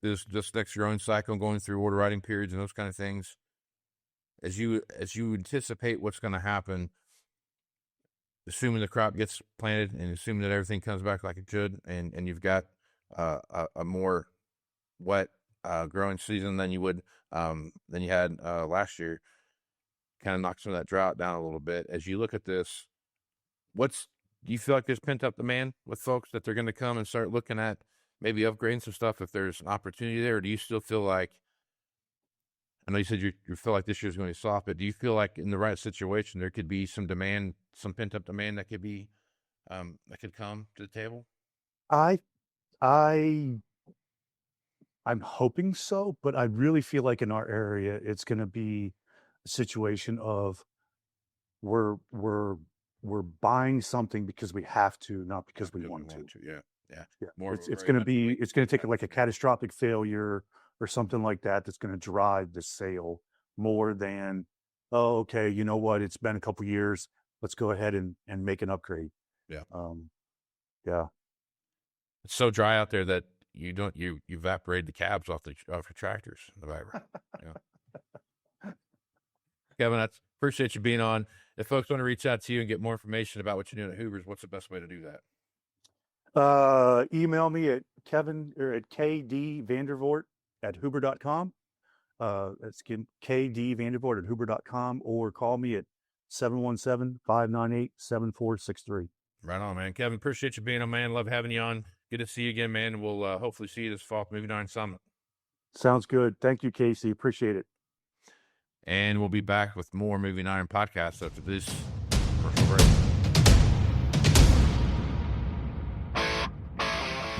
[SPEAKER 2] this next growing cycle, going through order writing periods and those kind of things, as you anticipate what's going to happen, assuming the crop gets planted and assuming that everything comes back like it should, and you've got a more wet growing season than you had last year, kind of knock some of that drought down a little bit. As you look at this, do you feel like there's pent up demand with folks that they're going to come and start looking at maybe upgrading some stuff if there's an opportunity there? Or do you still feel like, I know you said you feel like this year's going to be soft, but do you feel like in the right situation there could be some demand, some pent up demand that could be that could come to the table?
[SPEAKER 7] I'm hoping so, but I really feel like in our area it's going to be a situation of we're buying something because we have to, not because we want to.
[SPEAKER 2] Yeah.
[SPEAKER 7] More it's going to take like a catastrophic failure or something like that that's going to drive the sale more than, oh, okay, you know what, it's been a couple years, let's go ahead and make an upgrade.
[SPEAKER 2] Yeah.
[SPEAKER 7] Yeah.
[SPEAKER 2] It's so dry out there that you evaporate the cabs off your tractors in the Viper. Yeah. Kevin, I appreciate you being on. If folks want to reach out to you and get more information about what you're doing at Hoover's, what's the best way to do
[SPEAKER 7] that? Email me at Kevin or at kdvandervoort@hoover.com. That's kdvandervoort@hoover.com, or call me at 717-598-7463.
[SPEAKER 2] Right on, man. Kevin, appreciate you being on, man. Love having you on. Good to see you again, man. We'll hopefully see you this fall at Moving Iron Summit.
[SPEAKER 7] Sounds good. Thank you, Casey. Appreciate it.
[SPEAKER 2] And we'll be back with more Moving Iron podcasts after this commercial break.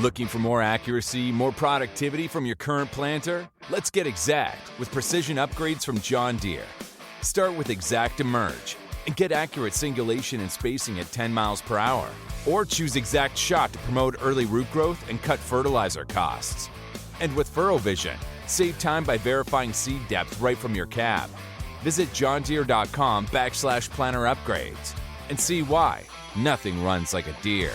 [SPEAKER 4] Looking for more accuracy, more productivity from your current planter? Let's get exact with precision upgrades from John Deere. Start with Exact Emerge and get accurate singulation and spacing at 10 miles per hour. Or choose Exact Shot to promote early root growth and cut fertilizer costs. And with Furrow Vision, save time by verifying seed depth right from your cab. Visit johndeere.com/planner upgrades and see why nothing runs like a Deere.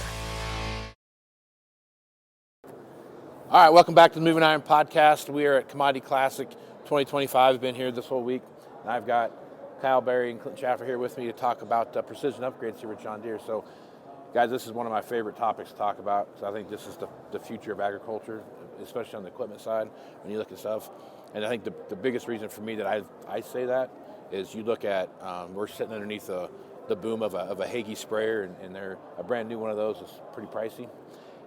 [SPEAKER 8] All right, welcome back to the Moving Iron podcast. We are at Commodity Classic 2025. I've been here this whole week, and I've got Kyle Berry and Clinton Schaffer here with me to talk about precision upgrades here with John Deere. So, guys, this is one of my favorite topics to talk about. So I think this is the future of agriculture, especially on the equipment side when you look at stuff. And I think the biggest reason for me that I say that is you look at, we're sitting underneath the boom of a Hagie sprayer, and they're a brand new one of those is pretty pricey.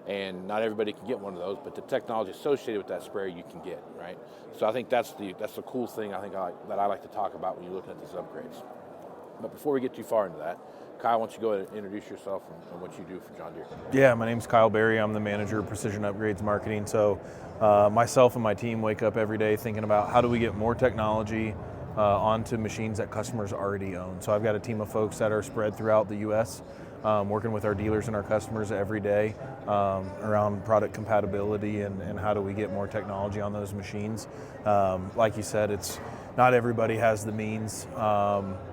[SPEAKER 8] And not everybody can get one of those, but the technology associated with that sprayer you can get, right? So I think that's the cool thing I like to talk about when you're looking at these upgrades. But before we get too far into that, Kyle, why don't you go ahead and introduce yourself and what you do for John Deere?
[SPEAKER 9] Yeah, my name's Kyle Berry. I'm the manager of Precision Upgrades Marketing. So myself and my team wake up every day thinking about how do we get more technology onto machines that customers already own. So I've got a team of folks that are spread throughout the U.S., working with our dealers and our customers every day around product compatibility and how do we get more technology on those machines. Like you said, it's not everybody has the means,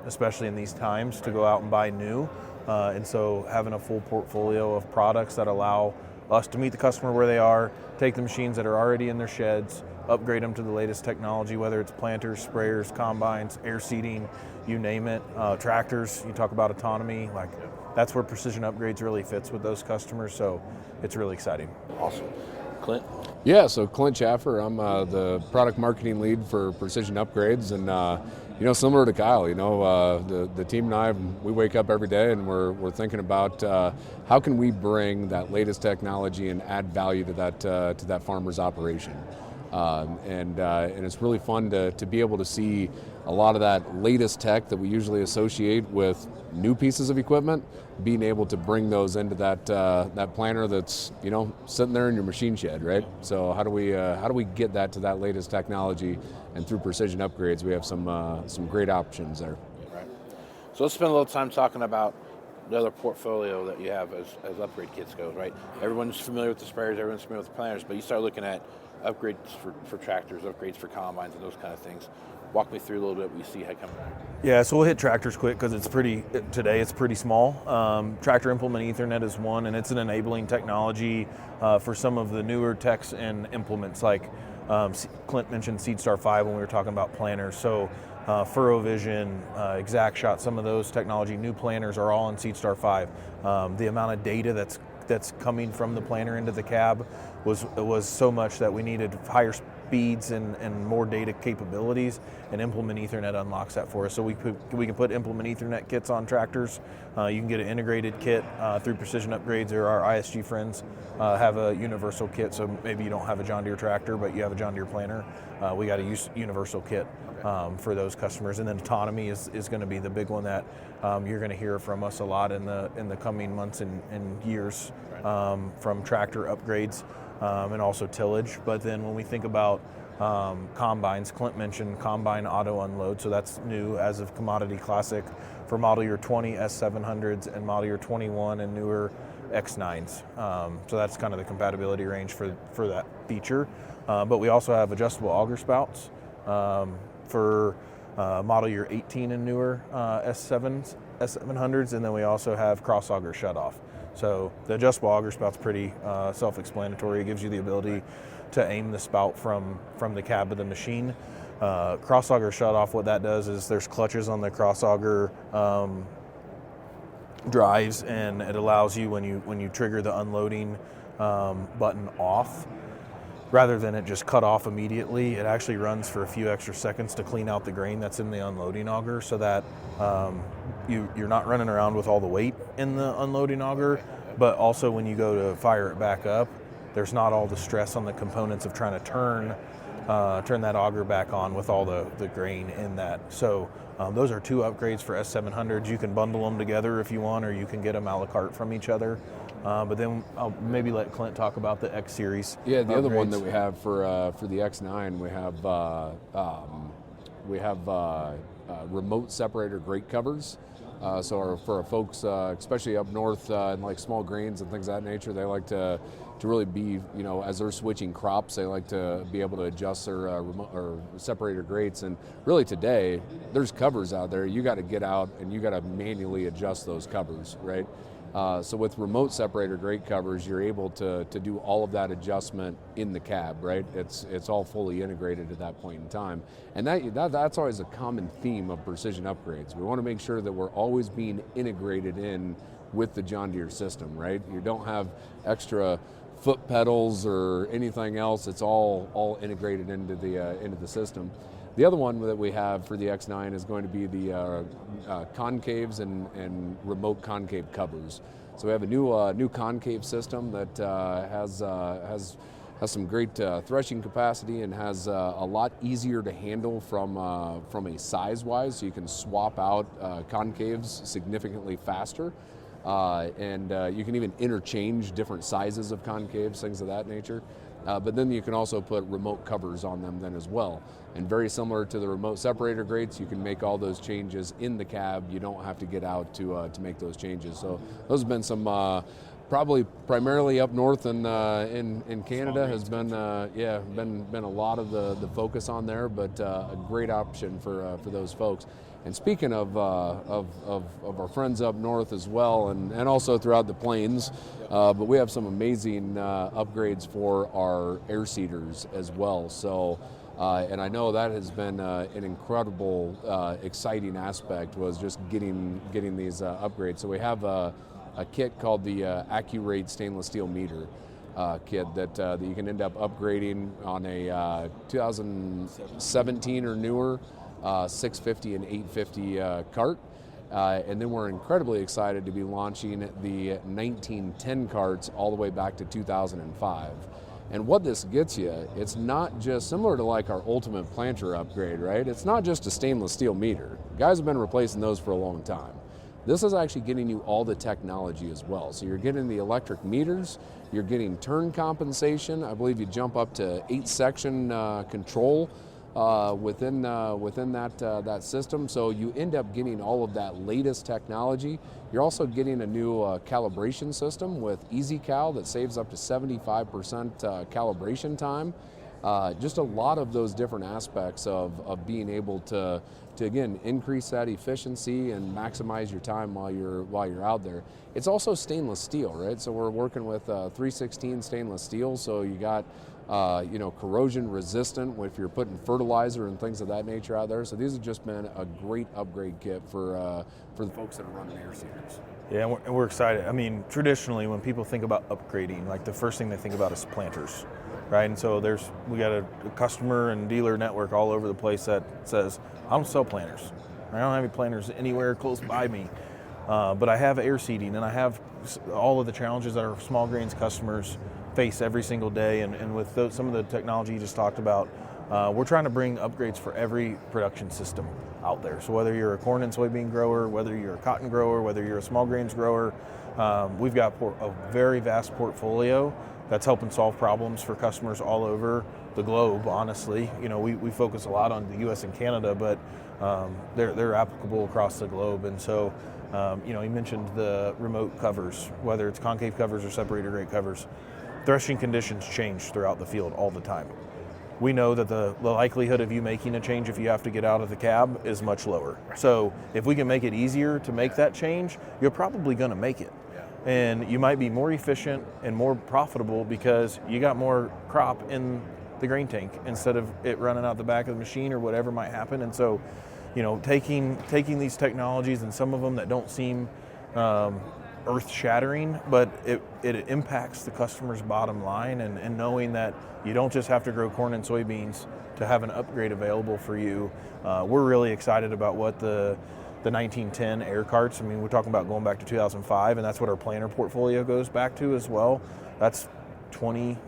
[SPEAKER 9] especially in these times, to go out and buy new. And so having a full portfolio of products that allow us to meet the customer where they are, take the machines that are already in their sheds, upgrade them to the latest technology, whether it's planters, sprayers, combines, air seeding, you name it, tractors. You talk about autonomy, like that's where Precision Upgrades really fits with those customers. So it's really exciting.
[SPEAKER 8] Awesome. Clint?
[SPEAKER 10] Yeah, so Clint Schaffer, I'm the product marketing lead for Precision Upgrades, and similar to Kyle, the team and I, we wake up every day and we're thinking about how can we bring that latest technology and add value to that farmer's operation. And it's really fun to be able to see a lot of that latest tech that we usually associate with new pieces of equipment, being able to bring those into that planter that's sitting there in your machine shed, right? So how do we get that to that latest technology? And through Precision Upgrades, we have some great options there.
[SPEAKER 8] Right. So let's spend a little time talking about the other portfolio that you have as upgrade kits goes, right? Everyone's familiar with the sprayers, everyone's familiar with the planters, but you start looking at upgrades for tractors, upgrades for combines, and those kind of things. Walk me through a little bit what you see how come.
[SPEAKER 9] Yeah, so we'll hit tractors quick because it's pretty small. Tractor Implement Ethernet is one, and it's an enabling technology for some of the newer techs and implements like Clint mentioned SeedStar 5 when we were talking about planters. So FurrowVision, ExactShot, some of those technology, new planters are all on SeedStar 5. The amount of data that's coming from the planter into the cab was so much that we needed higher speeds and more data capabilities, and Implement Ethernet unlocks that for us. So we can put Implement Ethernet kits on tractors. You can get an integrated kit through Precision Upgrades, or our ISG friends have a universal kit. So maybe you don't have a John Deere tractor, but you have a John Deere planter. We got a universal kit for those customers. And then autonomy is going to be the big one that you're going to hear from us a lot in the coming months and years from tractor upgrades and also tillage. But then when we think about combines, Clint mentioned combine auto unload, so that's new as of Commodity Classic for model year 20 S700s and model year 21 and newer X9s. So that's kind of the compatibility range for that feature. But we also have adjustable auger spouts for model year 18 and newer S700s, and then we also have cross auger shutoff. So the adjustable auger spout's pretty self-explanatory. It gives you the ability to aim the spout from the cab of the machine. Cross auger shutoff, what that does is there's clutches on the cross auger drives, and it allows you when you trigger the unloading button off, rather than it just cut off immediately, it actually runs for a few extra seconds to clean out the grain that's in the unloading auger, so that you're not running around with all the weight in the unloading auger, but also when you go to fire it back up, there's not all the stress on the components of trying to turn that auger back on with all the grain in that. So those are two upgrades for S700s. You can bundle them together if you want, or you can get them a la carte from each other. But then I'll maybe let Clint talk about the X series.
[SPEAKER 10] Yeah, the
[SPEAKER 9] upgrades.
[SPEAKER 10] other one that we have for the X9, we have remote separator grate covers. So for our folks, especially up north in like small grains and things of that nature, they like to really be, as they're switching crops, they like to be able to adjust their remote or separator grates. And really today, there's covers out there. You got to get out and you got to manually adjust those covers, right? So with remote separator grate covers, you're able to do all of that adjustment in the cab, right? It's all fully integrated at that point in time. And that's always a common theme of Precision Upgrades. We want to make sure that we're always being integrated in with the John Deere system, right? You don't have extra foot pedals or anything else. It's all integrated into the system. The other one that we have for the X9 is going to be the concaves and remote concave covers. So we have a new concave system that has some great threshing capacity and has a lot easier to handle from a size-wise. So you can swap out concaves significantly faster. And you can even interchange different sizes of concaves, things of that nature. But then you can also put remote covers on them then as well. And very similar to the remote separator grates, you can make all those changes in the cab. You don't have to get out to make those changes. So those have been some probably primarily up north and in Canada has been been a lot of the focus on there, but a great option for those folks. And speaking of our friends up north as well, and also throughout the plains, but we have some amazing upgrades for our air seeders as well. So And I know that has been an incredible, exciting aspect, was just getting these upgrades. So we have a kit called the AccuRate stainless steel meter kit that you can end up upgrading on a 2017 or newer 650 and 850 cart. And then we're incredibly excited to be launching the 1910 carts all the way back to 2005. And what this gets you, it's not just similar to like our Ultimate Planter upgrade, right? It's not just a stainless steel meter. Guys have been replacing those for a long time. This is actually getting you all the technology as well. So you're getting the electric meters, you're getting turn compensation. I believe you jump up to 8-section control within that system. So you end up getting all of that latest technology. You're also getting a new calibration system with EasyCal that saves up to 75% calibration time. Just a lot of those different aspects of being able to again increase that efficiency and maximize your time while you're out there. It's also stainless steel, right? So we're working with 316 stainless steel, so you got corrosion resistant if you're putting fertilizer and things of that nature out there. So these have just been a great upgrade kit for the folks that are running air seeders.
[SPEAKER 9] Yeah, and we're excited. I mean, traditionally when people think about upgrading, like the first thing they think about is planters, right? And so we got a customer and dealer network all over the place that says, I don't sell planters. I don't have any planters anywhere close by me, but I have air seeding and I have all of the challenges that our small grains customers face every single day. And with some of the technology you just talked about, we're trying to bring upgrades for every production system out there. So whether you're a corn and soybean grower, whether you're a cotton grower, whether you're a small grains grower, we've got a very vast portfolio that's helping solve problems for customers all over the globe, honestly. We focus a lot on the U.S. and Canada, but they're applicable across the globe. And so, you mentioned the remote covers, whether it's concave covers or separator grate covers. Threshing conditions change throughout the field all the time. We know that the likelihood of you making a change if you have to get out of the cab is much lower. So if we can make it easier to make that change, you're probably going to make it. And you might be more efficient and more profitable because you got more crop in the grain tank instead of it running out the back of the machine or whatever might happen. And so, taking these technologies, and some of them that don't seem earth-shattering, but it impacts the customer's bottom line, and knowing that you don't just have to grow corn and soybeans to have an upgrade available for you. We're really excited about what the 1910 air carts, I mean, we're talking about going back to 2005, and that's what our planter portfolio goes back to as well. That's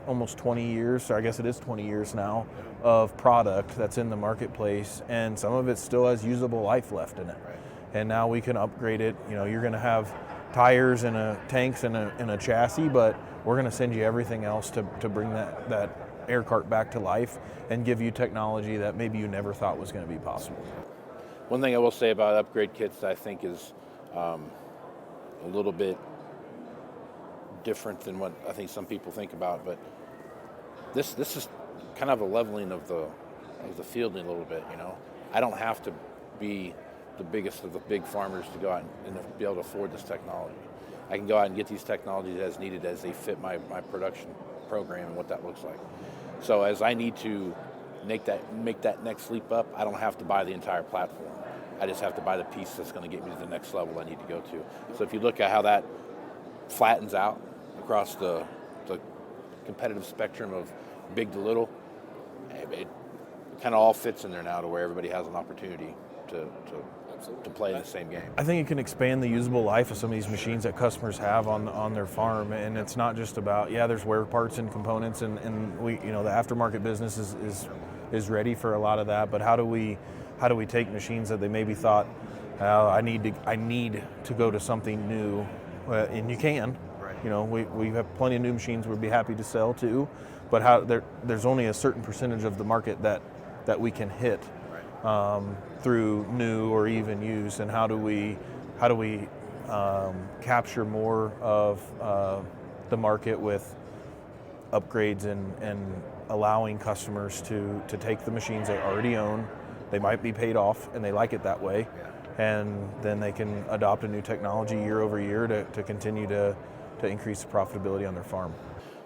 [SPEAKER 9] almost 20 years, so I guess it is 20 years now, of product that's in the marketplace, and some of it still has usable life left in it. Right. And now we can upgrade it. You're going to have tires and tanks and a chassis, but we're going to send you everything else to bring that air cart back to life and give you technology that maybe you never thought was going to be possible.
[SPEAKER 8] One thing I will say about upgrade kits that I think is a little bit different than what I think some people think about, but this is kind of a leveling of the fielding a little bit. I don't have to be the biggest of the big farmers to go out and be able to afford this technology. I can go out and get these technologies as needed as they fit my production program and what that looks like. So as I need to make that next leap up, I don't have to buy the entire platform. I just have to buy the piece that's going to get me to the next level I need to go to. So if you look at how that flattens out across the competitive spectrum of big to little, it kind of all fits in there now to where everybody has an opportunity to play in the same game.
[SPEAKER 9] I think it can expand the usable life of some of these machines that customers have on their farm, and it's not just about there's wear parts and components, and we the aftermarket business is ready for a lot of that. But how do we take machines that they maybe thought I need to go to something new, and you can. Right. We have plenty of new machines we'd be happy to sell too, but there's only a certain percentage of the market that we can hit. Through new or even used, and how do we capture more of the market with upgrades and allowing customers to take the machines they already own. They might be paid off and they like it that way, and then they can adopt a new technology year over year to continue to increase the profitability on their farm.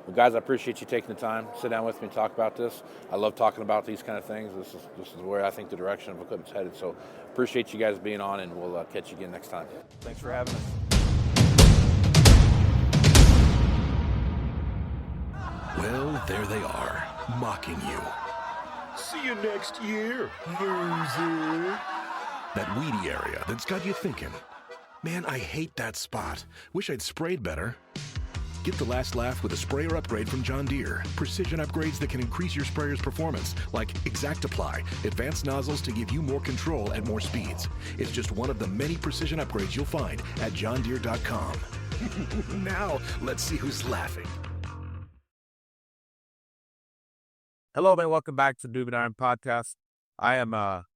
[SPEAKER 8] Well, guys, I appreciate you taking the time, sit down with me and talk about this. I love talking about these kind of things. This is where I think the direction of equipment's headed. So appreciate you guys being on, and we'll catch you again next time.
[SPEAKER 9] Thanks for having us.
[SPEAKER 6] Well, there they are, mocking you. See you next year, loser. That weedy area that's got you thinking, man, I hate that spot. Wish I'd sprayed better. Get the last laugh with a sprayer upgrade from John Deere. Precision upgrades that can increase your sprayer's performance, like ExactApply, advanced nozzles to give you more control at more speeds. It's just one of the many precision upgrades you'll find at johndeere.com. Now, let's see who's laughing.
[SPEAKER 2] Hello, and welcome back to the Moving Iron Podcast. I am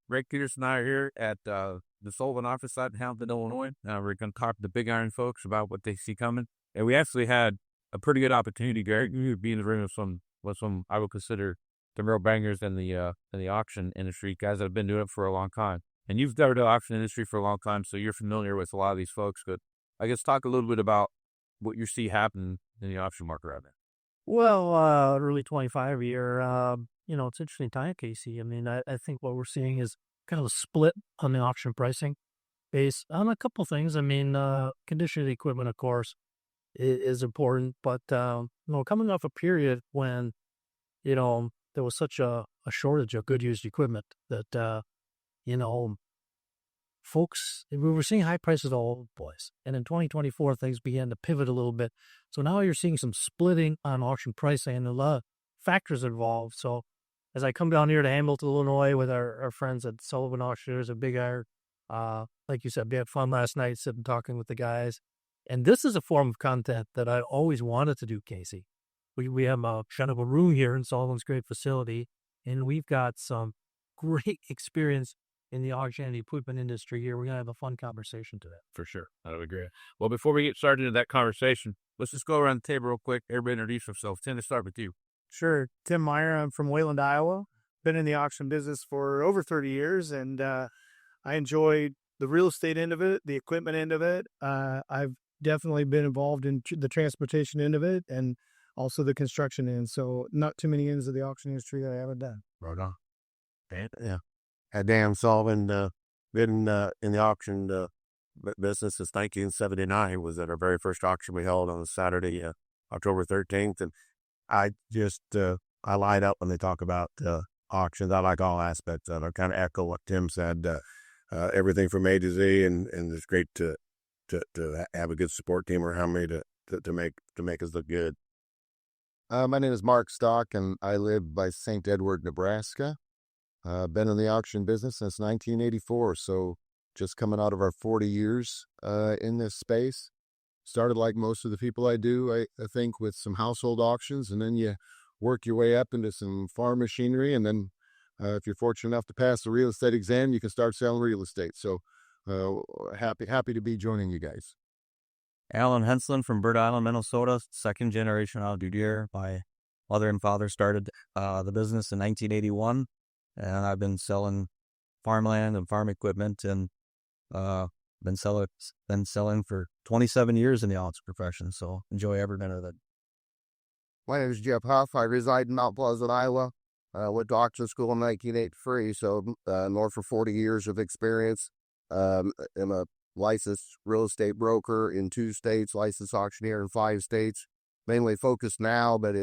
[SPEAKER 2] Greg Peterson and I are here at the Sullivan office site in Hamilton, Illinois. We're going to talk to the Big Iron folks about what they see coming. And we actually had a pretty good opportunity, Greg. You would be in the room with some I would consider the real bangers in the auction industry, guys that have been doing it for a long time. And you've covered the auction industry for a long time, so you're familiar with a lot of these folks. But I guess talk a little bit about what you see happening in the auction market right now.
[SPEAKER 3] Well, early 25 year, it's interesting time, Casey. I mean, I think what we're seeing is kind of a split on the auction pricing based on a couple things. I mean, condition of the equipment, of course, is important, but, coming off a period when, there was such a shortage of good used equipment that, folks, we were seeing high prices all over the place. And in 2024, things began to pivot a little bit. So now you're seeing some splitting on auction pricing and a lot of factors involved. So as I come down here to Hamilton, Illinois with our friends at Sullivan Auctioneers at Big Iron, like you said, we had fun last night sitting talking with the guys. And this is a form of content that I always wanted to do, Casey. We have a kind of a room here in Sullivan's great facility, and we've got some great experience in the auction and the equipment industry here. We're going to have a fun conversation today.
[SPEAKER 2] For sure. I would agree. Well, before we get started into that conversation, let's just go around the table real quick. Everybody introduce themselves. Tim, to start with you.
[SPEAKER 11] Sure. Tim Meyer. I'm from Wayland, Iowa. Been in the auction business for over 30 years, and I enjoy the real estate end of it, the equipment end of it. I've definitely been involved in the transportation end of it and also the construction end. So not too many ends of the auction industry that I haven't done.
[SPEAKER 2] Right on.
[SPEAKER 12] Yeah. Dan Sullivan, been in the auction business since 1979. Was at our very first auction we held on Saturday, October 13th. And I just, I light up when they talk about auctions. I like all aspects of it. I kind of echo what Tim said, everything from A to Z. And it's great to have a good support team around me to make us look good.
[SPEAKER 13] My name is Mark Stock, and I live by St. Edward, Nebraska. Been in the auction business since 1984, so just coming out of our 40 years in this space. Started like most of the people I do, I think, with some household auctions, and then you work your way up into some farm machinery, and then if you're fortunate enough to pass the real estate exam, you can start selling real estate. So happy to be joining you guys.
[SPEAKER 14] Alan Henslin from Bird Island, Minnesota, second generation out of Deere. My mother and father started the business in 1981, and I've been selling farmland and farm equipment, and been selling for 27 years in the auction profession. So enjoy every minute of it.
[SPEAKER 13] My name is Jeff Huff. I reside in Mount Pleasant, Iowa. Went to auction school in 1983, so north for 40 years of experience. I'm a licensed real estate broker in 2 states, licensed auctioneer in 5 states. Mainly focused now, but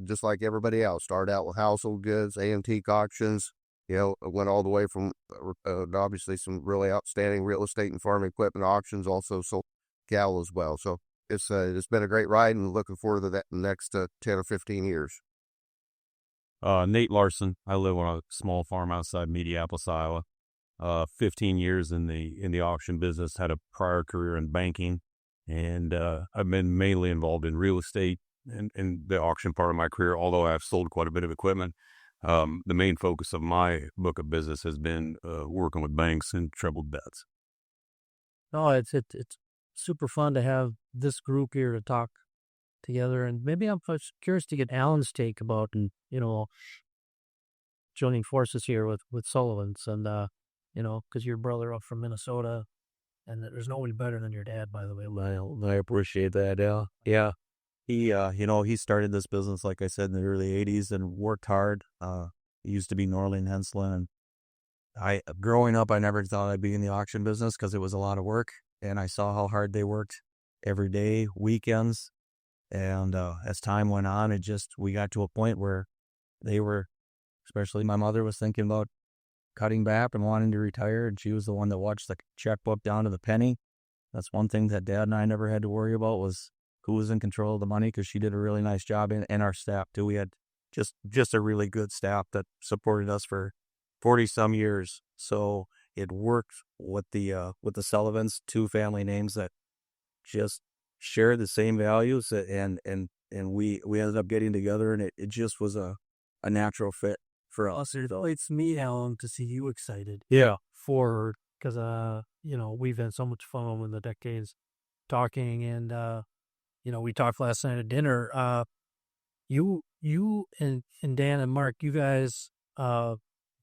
[SPEAKER 13] just like everybody else, started out with household goods, antique auctions. Went all the way from obviously some really outstanding real estate and farm equipment auctions, also sold cattle as well. So it's been a great ride, and looking forward to that next 10 or 15 years.
[SPEAKER 15] Nate Larson. I live on a small farm outside Mediapolis, Iowa. 15 years in the auction business, had a prior career in banking, and I've been mainly involved in real estate and in the auction part of my career, although I've sold quite a bit of equipment. The main focus of my book of business has been working with banks and troubled debts.
[SPEAKER 3] No, it's super fun to have this group here to talk together, and maybe I'm curious to get Alan's take about, and joining forces here with Sullivan's, and because your brother up from Minnesota, and there's nobody better than your dad, by the way.
[SPEAKER 14] Well, I appreciate that. Yeah. He started this business, like I said, in the early 80s and worked hard. He used to be Norling Henslin. And growing up, I never thought I'd be in the auction business because it was a lot of work. And I saw how hard they worked every day, weekends. And as time went on, we got to a point where they were, especially my mother was thinking about cutting back and wanting to retire. And she was the one that watched the checkbook down to the penny. That's one thing that Dad and I never had to worry about, was who was in control of the money, because she did a really nice job, and our staff too. We had just a really good staff that supported us for 40 some years. So it worked with the Sullivans, two family names that just share the same values, and we ended up getting together, and it just was a natural fit for us.
[SPEAKER 3] It's me, Alan, to see you excited.
[SPEAKER 14] Yeah.
[SPEAKER 3] Because we've had so much fun over the decades talking, and we talked last night at dinner. You and Dan and Mark, you guys, to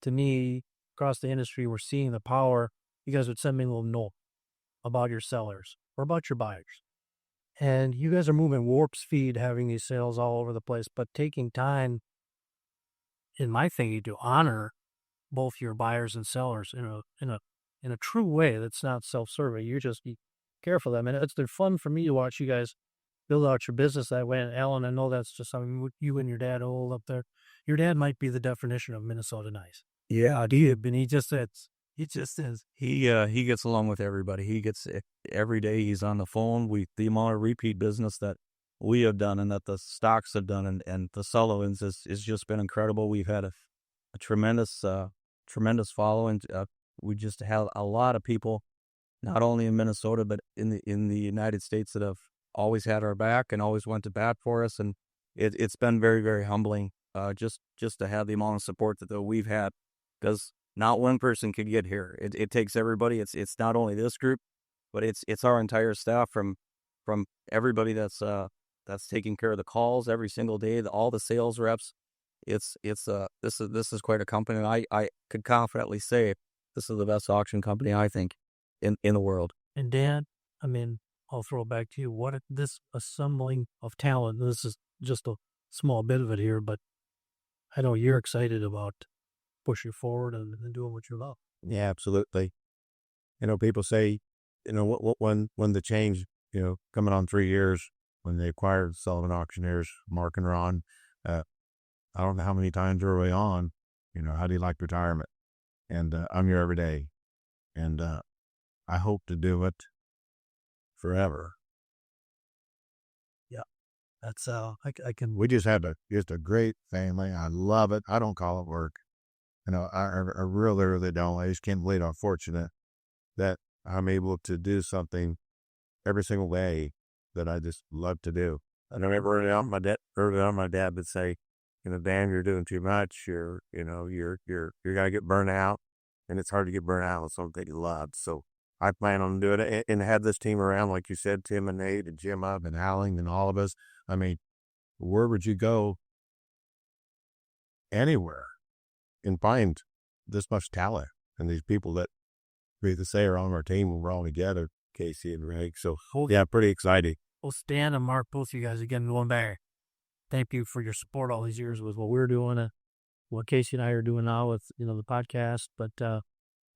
[SPEAKER 3] me, across the industry, we're seeing the power. You guys would send me a little note about your sellers or about your buyers. And you guys are moving warp speed, having these sales all over the place, but taking time, in my thinking, to honor both your buyers and sellers in a true way that's not self-serving. You just be careful of them. And it's been fun for me to watch you guys build out your business that way. And Alan, I know that's just something you and your dad hold up there. Your dad might be the definition of Minnesota nice.
[SPEAKER 14] Yeah,
[SPEAKER 3] And he just says,
[SPEAKER 14] he gets along with everybody. He gets every day. He's on the phone. The amount of repeat business that we have done and that the Stocks have done and the Sullivans is just been incredible. We've had a tremendous following. We just have a lot of people, not only in Minnesota but in the United States, that have always had our back and always went to bat for us. And it's been very, very humbling, just to have the amount of support that we've had, because not one person could get here. It takes everybody. It's not only this group, but it's our entire staff, from everybody that's taking care of the calls every single day, all the sales reps. This is quite a company. And I could confidently say this is the best auction company, I think, in the world.
[SPEAKER 3] And Dan, I'll throw it back to you. This assembling of talent, this is just a small bit of it here, but I know you're excited about pushing forward and doing what you love.
[SPEAKER 12] Yeah, absolutely. People say, when the change, coming on 3 years, when they acquired Sullivan Auctioneers, Mark and Ron, I don't know how many times early on, how do you like retirement? And I'm here every day. And I hope to do it forever.
[SPEAKER 3] Yeah, that's I can.
[SPEAKER 12] We just have a great family. I love it. I don't call it work. I really, really don't. I just can't believe how fortunate that I'm able to do something every single day that I just love to do. I remember early on my dad would say, Dan, you're doing too much. You're gonna get burnt out, and it's hard to get burnt out with something you love. So I plan on doing it and have this team around, like you said, Tim and Nate and Jim up and Alan and all of us. Where would you go anywhere and find this much talent and these people that we to say are on our team when we're all together, Casey and Greg. So yeah, pretty exciting.
[SPEAKER 3] Well, Stan and Mark, both of you guys, again, going back, thank you for your support all these years with what we're doing and what Casey and I are doing now with the podcast. But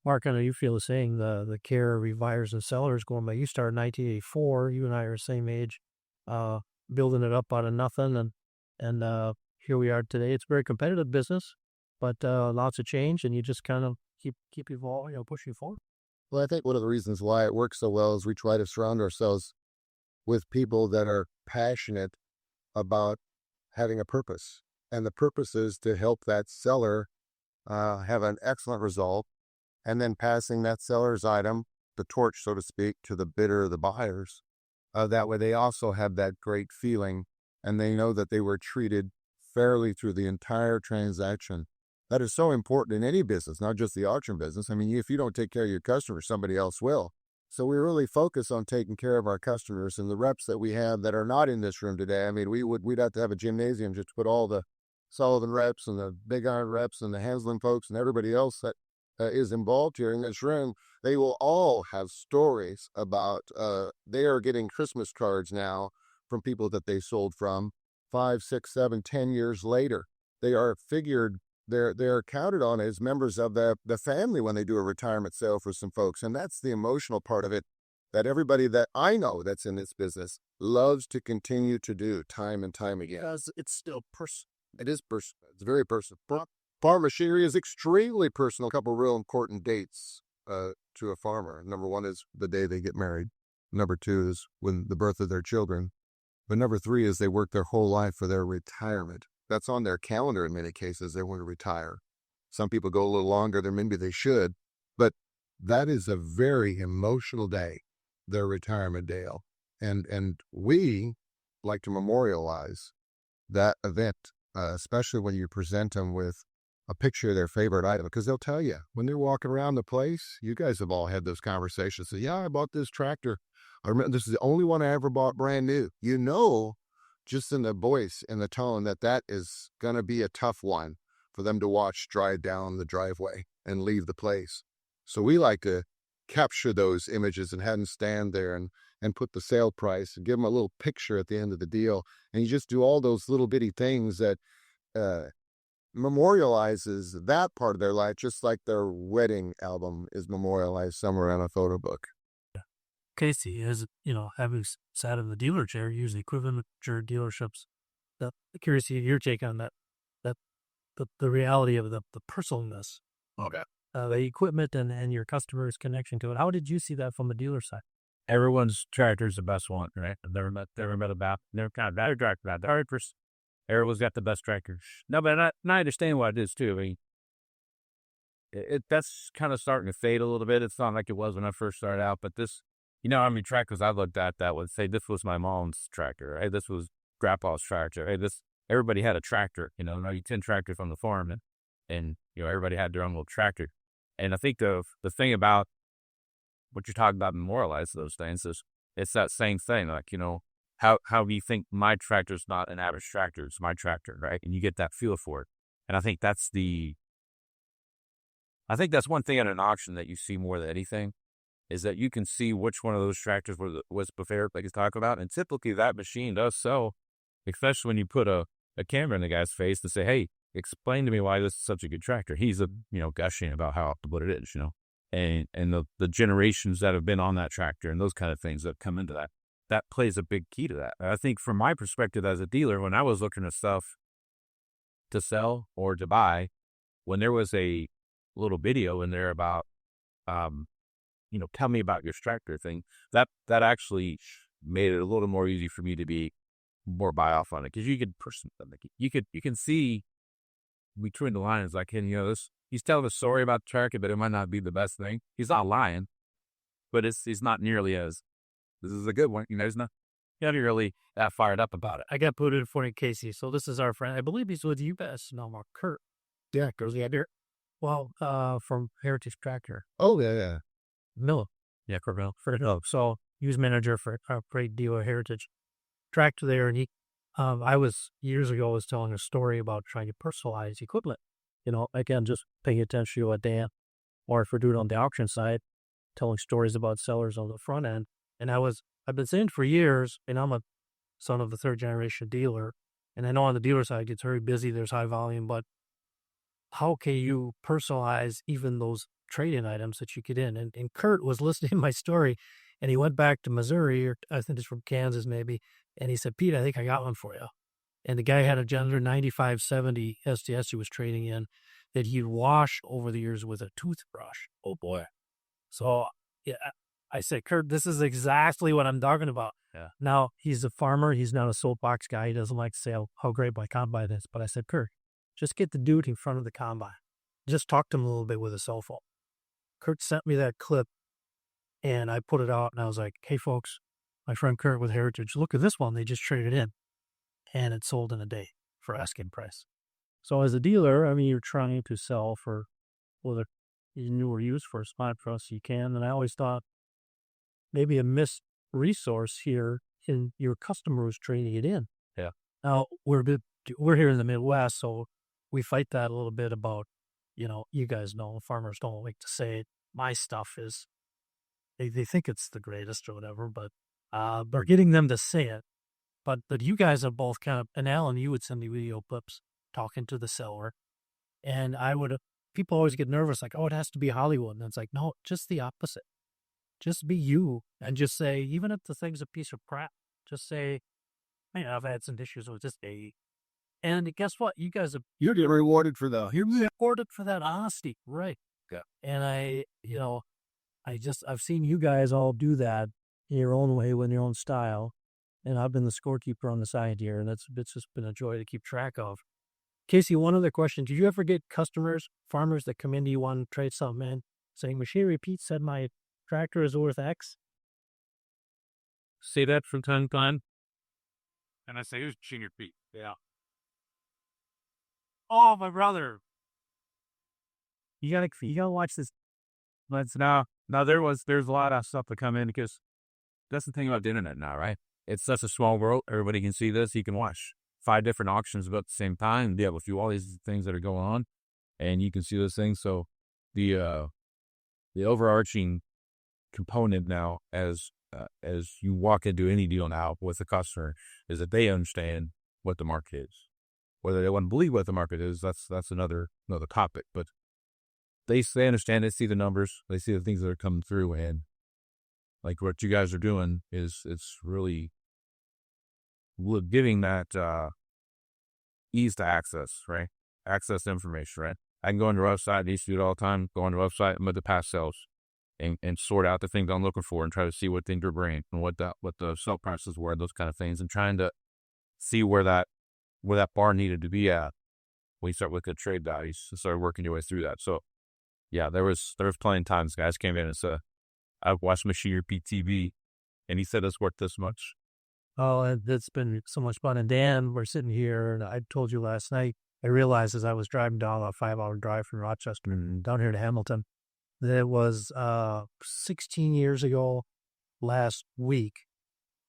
[SPEAKER 3] Mark, I know you feel the same. The care of buyers and sellers going back. You started in 1984. You and I are the same age, building it up out of nothing, and here we are today. It's a very competitive business, but lots of change, and you just kind of keep evolving, pushing forward.
[SPEAKER 13] Well, I think one of the reasons why it works so well is we try to surround ourselves with people that are passionate about having a purpose. And the purpose is to help that seller have an excellent result, and then passing that seller's item, the torch, so to speak, to the bidder, the buyers. That way they also have that great feeling, and they know that they were treated fairly through the entire transaction. That is so important in any business, not just the auction business. If you don't take care of your customers, somebody else will. So we really focus on taking care of our customers, and the reps that we have that are not in this room today. We'd have to have a gymnasium just to put all the Sullivan reps and the Big Iron reps and the Henslin folks and everybody else that is involved here in this room. They will all have stories about they are getting Christmas cards now from people that they sold from 5, 6, 7, 10 years later. They are figured, they're counted on as members of the family when they do a retirement sale for some folks. And that's the emotional part of it that everybody that I know that's in this business loves to continue to do time and time again.
[SPEAKER 7] Because it's still personal.
[SPEAKER 13] It is personal. It's very personal. Farm machinery is extremely personal. A couple real important dates to a farmer. Number one is the day they get married. Number two is when the birth of their children. But number three is they work their whole life for their retirement. That's on their calendar in many cases. They want to retire. Some people go a little longer than maybe they should, but that is a very emotional day, their retirement day. And we like to memorialize that event, especially when you present them with a picture of their favorite item, because they'll tell you when they're walking around the place. You guys have all had those conversations. So, yeah, I bought this tractor. I remember this is the only one I ever bought brand new. You know, just in the voice and the tone that is going to be a tough one for them to watch drive down the driveway and leave the place. So we like to capture those images and have them stand there and put the sale price and give them a little picture at the end of the deal. And you just do all those little bitty things that memorializes that part of their life, just like their wedding album is memorialized somewhere on a photo book.
[SPEAKER 3] Casey, as having sat in the dealer chair, usually equivalent dealerships, curious to your take on that, the reality of the personalness.
[SPEAKER 16] Okay.
[SPEAKER 3] The equipment and your customer's connection to it. How did you see that from the dealer side?
[SPEAKER 16] Everyone's tractor is the best one, right? I've never met about. Never kind of better tractor about the hardest. Everyone's got the best tractors. No, but I understand what it is too. I mean, that's kind of starting to fade a little bit. It's not like it was when I first started out, but this, how many tractors I looked at that would say this was my mom's tractor. Hey, this was grandpa's tractor. Hey, everybody had a tractor. Now you 10 tractors on the farm, and everybody had their own little tractor. And I think the thing about what you're talking about, memorialize those things, is it's that same thing. Like, how do you think my tractor's not an average tractor? It's my tractor, right? And you get that feel for it. And I think that's one thing at an auction that you see more than anything, is that you can see which one of those tractors was prepared, like he's talking about. And typically that machine does sell, especially when you put a camera in the guy's face to say, hey, explain to me why this is such a good tractor. He's gushing about how good it is, and the generations that have been on that tractor and those kind of things that come into that plays a big key to that. I think from my perspective as a dealer, when I was looking at stuff to sell or to buy, when there was a little video in there about, tell me about your tractor thing, that actually made it a little more easy for me to be more buy off on it, because you can see between the lines, like, he's telling a story about the tractor, but it might not be the best thing. He's not lying, but he's not nearly as, this is a good one. He's not really that fired up about it.
[SPEAKER 3] I got put in for Casey. So this is our friend. I believe he's with you guys. No, Kurt.
[SPEAKER 7] Yeah, Kurt. Yeah, there.
[SPEAKER 3] Well, from Heritage Tractor.
[SPEAKER 13] Oh, yeah.
[SPEAKER 3] Miller. Yeah, Kurt Miller. So he was manager for Great Dealer Heritage Tractor there. And years ago, I was telling a story about trying to personalize equipment. Again, just paying attention to what Dan, or if we're doing it on the auction side, telling stories about sellers on the front end. And I've been saying for years, and I'm a son of a third generation dealer, and I know on the dealer side it gets very busy, there's high volume, but how can you personalize even those trade-in items that you get in? And Kurt was listening to my story, and he went back to Missouri, or I think it's from Kansas maybe, and he said, Pete, I think I got one for you. And the guy had a Gender 9570 STS he was trading in that he'd washed over the years with a toothbrush. Oh, boy. So, yeah, I said, Kurt, this is exactly what I'm talking about.
[SPEAKER 16] Yeah.
[SPEAKER 3] Now, he's a farmer. He's not a soapbox guy. He doesn't like to say how great my combine is. But I said, Kurt, just get the dude in front of the combine. Just talk to him a little bit with a cell phone. Kurt sent me that clip, and I put it out, and I was like, hey, folks, my friend Kurt with Heritage, look at this one. They just traded in, and it sold in a day for asking price. So as a dealer, you're trying to sell for whether new or used for as much price as you can. And I always thought maybe a missed resource here in your customer who's trading it in.
[SPEAKER 16] Yeah.
[SPEAKER 3] Now, we're here in the Midwest, so we fight that a little bit about, you guys know, farmers don't like to say it. My stuff is, they think it's the greatest or whatever, but getting them to say it But you guys have both kind of, and Alan, you would send me video clips talking to the seller, and people always get nervous, like, oh, it has to be Hollywood. And it's like, no, just the opposite. Just be you and just say, even if the thing's a piece of crap, just say, man, I've had some issues with this day. And guess what? You guys
[SPEAKER 13] You're getting rewarded for that.
[SPEAKER 3] you're rewarded for that honesty. Right.
[SPEAKER 13] Yeah.
[SPEAKER 3] And I've seen you guys all do that in your own way, in your own style. And I've been the scorekeeper on the side here, and it's just been a joy to keep track of. Casey, one other question. Did you ever get farmers that come into you want to trade something in, saying, Machinery Pete said my tractor is worth X?
[SPEAKER 15] Say that from time to time. And I say, who's Machinery Pete? Yeah.
[SPEAKER 3] Oh, my brother. You gotta watch this.
[SPEAKER 15] There's a lot of stuff to come in because that's the thing about the internet now, right? It's such a small world. Everybody can see this. You can watch 5 different auctions about the same time, be able to view all these things that are going on, and you can see those things. So the overarching component now, as you walk into any deal now with a customer, is that they understand what the market is. Whether they want to believe what the market is, that's another topic. But they understand. They see the numbers. They see the things that are coming through, and like what you guys are doing it's really giving that ease to access, right? Access information, right? I can go on your website. I used to do it all the time. Go on your website and look at the past sales and sort out the things I'm looking for and try to see what things are bringing and what the sell prices were, those kind of things, and trying to see where that bar needed to be at when you start looking at trade values and start working your way through that. So yeah, there was plenty of times guys came in and said, I've watched Machinery Pete TV, and he said it's worth this much.
[SPEAKER 3] Oh, it's been so much fun. And Dan, we're sitting here, and I told you last night, I realized as I was driving down a 5-hour drive from Rochester down here to Hamilton, that it was 16 years ago last week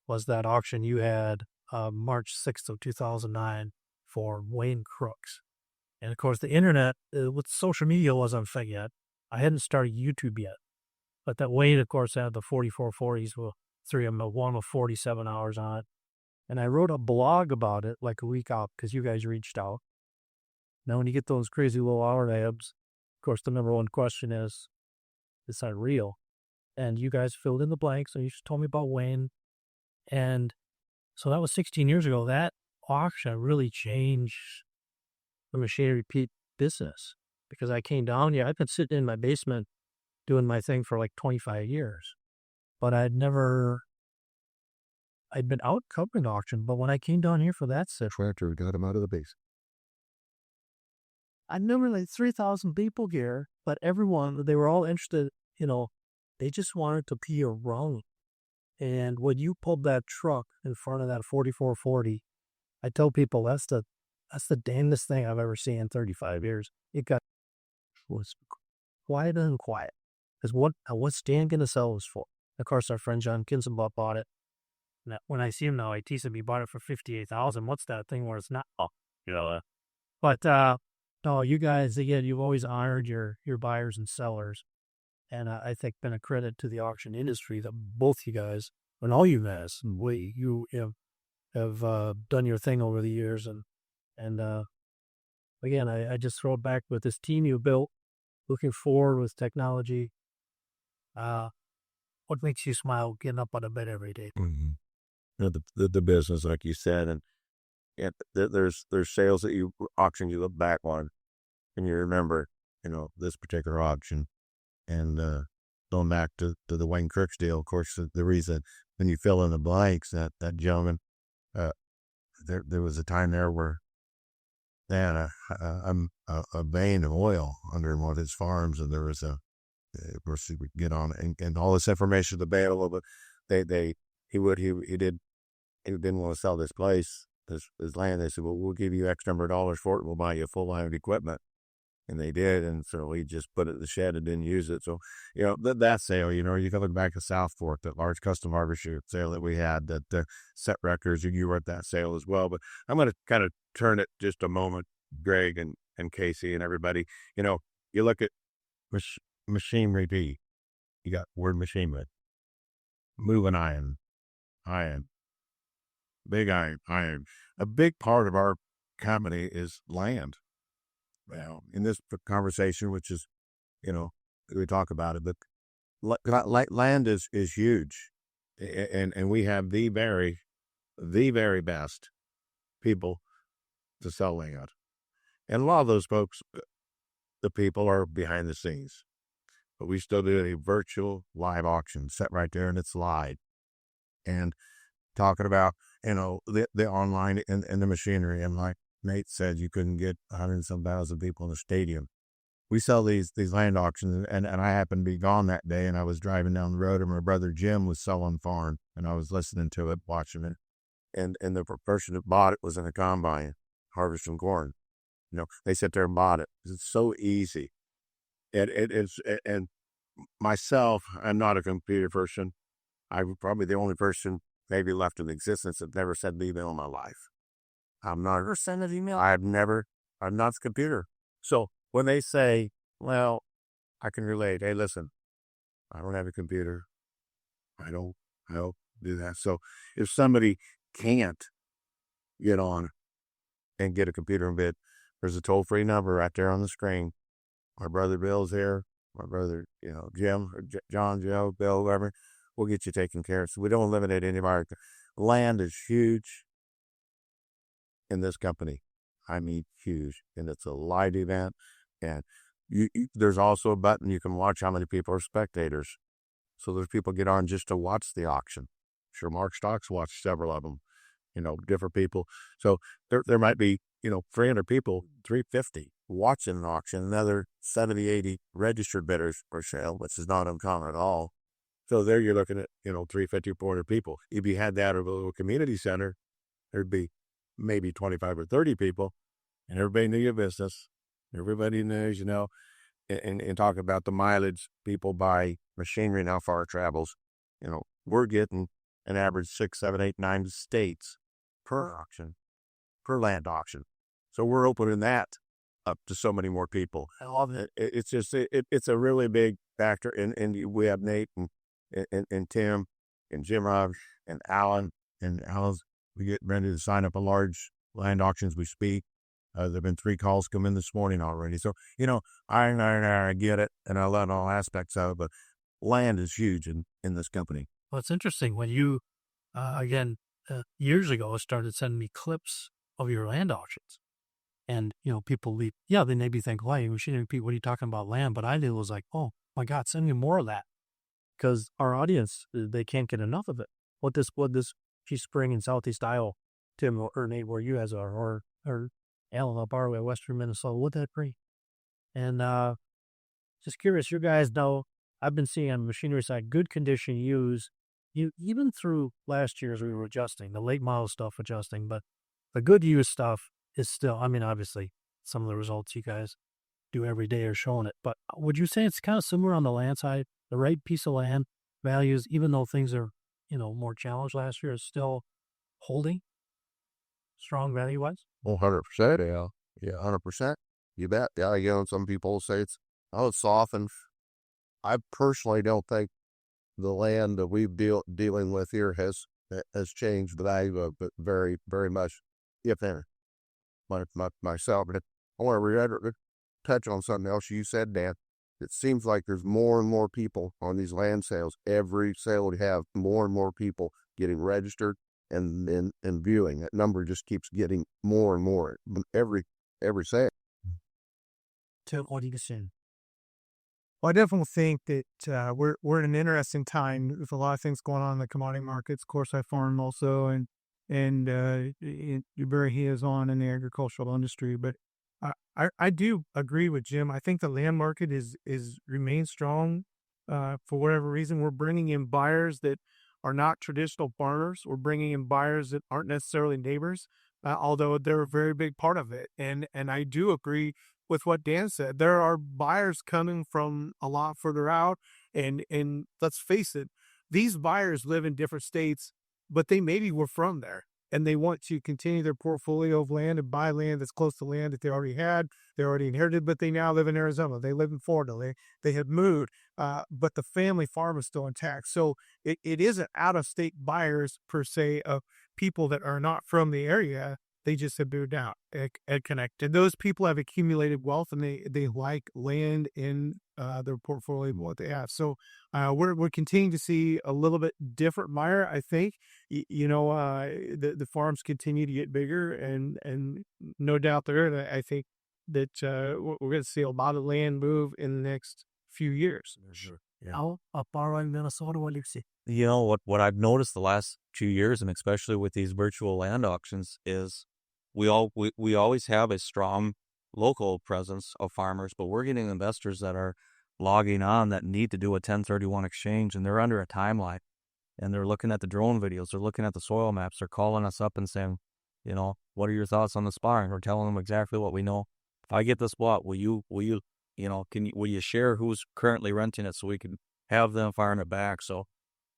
[SPEAKER 3] was that auction you had March 6th of 2009 for Wayne Crooks. And of course, the internet with social media wasn't a thing yet. I hadn't started YouTube yet. But that Wayne, of course, had the 4440s, well, 3 of them, one with 47 hours on it. And I wrote a blog about it like a week out because you guys reached out. Now, when you get those crazy little hour abs, of course, the number one question is that real? And you guys filled in the blanks, and you just told me about Wayne. And so that was 16 years ago. That auction really changed the Machinery Pete business because I came down here. I've been sitting in my basement doing my thing for like 25 years, but I'd been out covering auction. But when I came down here for that
[SPEAKER 13] Tractor, we got him out of the base.
[SPEAKER 3] I knew like 3,000 people here, but everyone, they were all interested, they just wanted to be around. And when you pulled that truck in front of that 4440, I tell people that's the damnedest thing I've ever seen in 35 years. It was quiet and quiet. Because what's Dan going to sell this for? Of course, our friend John Kinzenbach bought it. Now, when I see him now, I tease him, he bought it for $58,000. What's that thing where it's not? But no, you guys, again, you've always honored your buyers and sellers. And I think been a credit to the auction industry that both you guys, and all you guys, you have done your thing over the years. And again, I just throw it back with this team you built, looking forward with technology. What makes you smile getting up out of bed every day?
[SPEAKER 12] Mm-hmm. The business, like you said, and there's sales that auction you look back on and you remember, this particular auction. And going back to the Wayne Crooks deal, of course, the reason when you fill in the blanks, that gentleman, there was a time there where a vein of oil under one of his farms, and there was of course, he would get on and all this information available, but he didn't want to sell this place, his land. They said, well, we'll give you X number of dollars for it. We'll buy you a full line of equipment. And they did. And so he just put it in the shed and didn't use it. So, that sale, you can look back at South Fork, that large custom harvester sale that we had that set records, and you were at that sale as well. But I'm going to kind of turn it just a moment, Greg and Casey and everybody. You look at Machinery Pete. You got word machinery, moving iron, big iron. A big part of our company is land. Well, in this conversation, which is, we talk about it, but land is huge, and we have the very best people to sell land, and a lot of those folks, the people are behind the scenes, but we still do a virtual live auction set right there in its slide, and talking about the online and the machinery, and like Nate said, you couldn't get 100 and some thousand people in the stadium. We sell these land auctions, and I happened to be gone that day, and I was driving down the road, and my brother Jim was selling farm, and I was listening to it, watching it, and the person that bought it was in a combine harvesting corn. They sit there and bought it. It's so easy. And myself, I'm not a computer person. I'm probably the only person maybe left in existence that never sent an email in my life. I'm not.
[SPEAKER 3] Never sent an email?
[SPEAKER 12] I'm not the computer. So when they say, well, I can relate. Hey, listen, I don't have a computer. I don't do that. So if somebody can't get on and get a computer and bid, there's a toll-free number right there on the screen. My brother Bill's here. My brother, Jim, or John, Joe, Bill, whoever. We'll get you taken care of. So we don't eliminate any of our land is huge in this company. I mean, huge. And it's a live event. And there's also a button you can watch how many people are spectators. So there's people get on just to watch the auction. Sure, Mark Stocks watched several of them, different people. So there might be, 300 people, 350 watching an auction, another 70, 80 registered bidders for sale, which is not uncommon at all. So there you're looking at, 350, 400 people. If you had that at a little community center, there'd be maybe 25 or 30 people, and everybody knew your business. Everybody knows, and talk about the mileage people buy machinery and how far it travels. We're getting an average 6, 7, 8, 9 states per auction, per land auction. So we're opening that up to so many more people.
[SPEAKER 3] I love it.
[SPEAKER 12] It's just, it's a really big factor. And we have Nate and Tim and Jim Rob and Alan. And Alan's, we get ready to sign up a large land auction as we speak. There've been 3 calls come in this morning already. So, I get it, and I love all aspects of it, but land is huge in this company.
[SPEAKER 3] Well, it's interesting when you, years ago, started sending me clips of your land auctions. And, people leave, they maybe think, why, machinery, what are you talking about land? But I did was like, oh my God, send me more of that. Because our audience, they can't get enough of it. What this Peace Spring in Southeast Iowa, Tim or Nate, where you guys are, or Alan up our way, Western Minnesota, would that bring? And just curious, you guys know, I've been seeing on the machinery side, good condition use, even through last year as we were adjusting, the late model stuff adjusting, but the good use stuff is still, obviously, some of the results you guys do every day are showing it. But would you say it's kind of similar on the land side? The right piece of land values, even though things are, more challenged last year, is still holding strong value-wise?
[SPEAKER 12] 100%. Yeah, 100%. You bet. Yeah, some people say it's softened. I personally don't think the land that we've dealing with here has changed the value of it very, very much, if any. Myself, but I want to touch on something else you said, Dan. It seems like there's more and more people on these land sales. Every sale we have, more and more people getting registered and viewing. That number just keeps getting more and more every sale.
[SPEAKER 3] Tim, what do you say?
[SPEAKER 11] Well, I definitely think that we're in an interesting time with a lot of things going on in the commodity markets. Of course, I farm also, and you're very hands-on in the agricultural industry. But I do agree with Jim. I think the land market is remains strong for whatever reason. We're bringing in buyers that are not traditional farmers. We're bringing in buyers that aren't necessarily neighbors, although they're a very big part of it. And I do agree with what Dan said. There are buyers coming from a lot further out, and let's face it, these buyers live in different states, but they maybe were from there, and they want to continue their portfolio of land and buy land that's close to land that they already had, they already inherited, but they now live in Arizona, they live in Florida, they have moved, but the family farm is still intact. So it isn't out-of-state buyers per se people that are not from the area. They just have moved out and connected. Those people have accumulated wealth, and they like land in their portfolio of what they have. So we're continuing to see a little bit different Meyer. I think the farms continue to get bigger, and no doubt there. And I think that we're going to see a lot of land move in the next few years.
[SPEAKER 14] Sure.
[SPEAKER 3] How up in Minnesota? What do you see?
[SPEAKER 14] You know what I've noticed the last 2 years, and especially with these virtual land auctions, is we always have a strong local presence of farmers, but we're getting investors that are logging on that need to do a 1031 exchange, and they're under a timeline, and they're looking at the drone videos, they're looking at the soil maps, they're calling us up and saying, what are your thoughts on the spot? And we're telling them exactly what we know. If I get this lot, will you share who's currently renting it so we can have them firing it back? So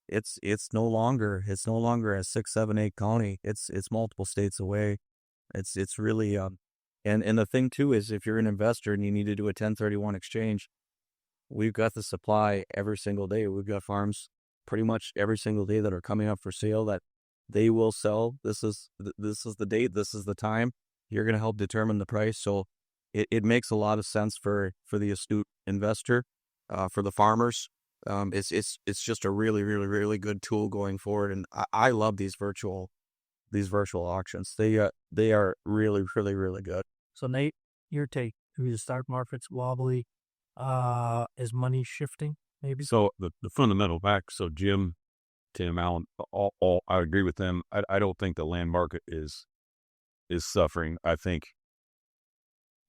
[SPEAKER 14] it's no longer a 6, 7, 8 county. It's multiple states away. It's really and the thing too is, if you're an investor and you need to do a 1031 exchange, we've got the supply every single day. We've got farms pretty much every single day that are coming up for sale that they will sell. This is the date. This is the time. You're going to help determine the price. So it makes a lot of sense for the astute investor, for the farmers. It's just a really, really, really good tool going forward. And I love these virtual auctions. They are really, really, really good.
[SPEAKER 3] So Nate, your take? The stock market's wobbly. Is money shifting? Maybe.
[SPEAKER 15] So the fundamental facts. So Jim, Tim, Alan, all I agree with them. I don't think the land market is suffering. I think,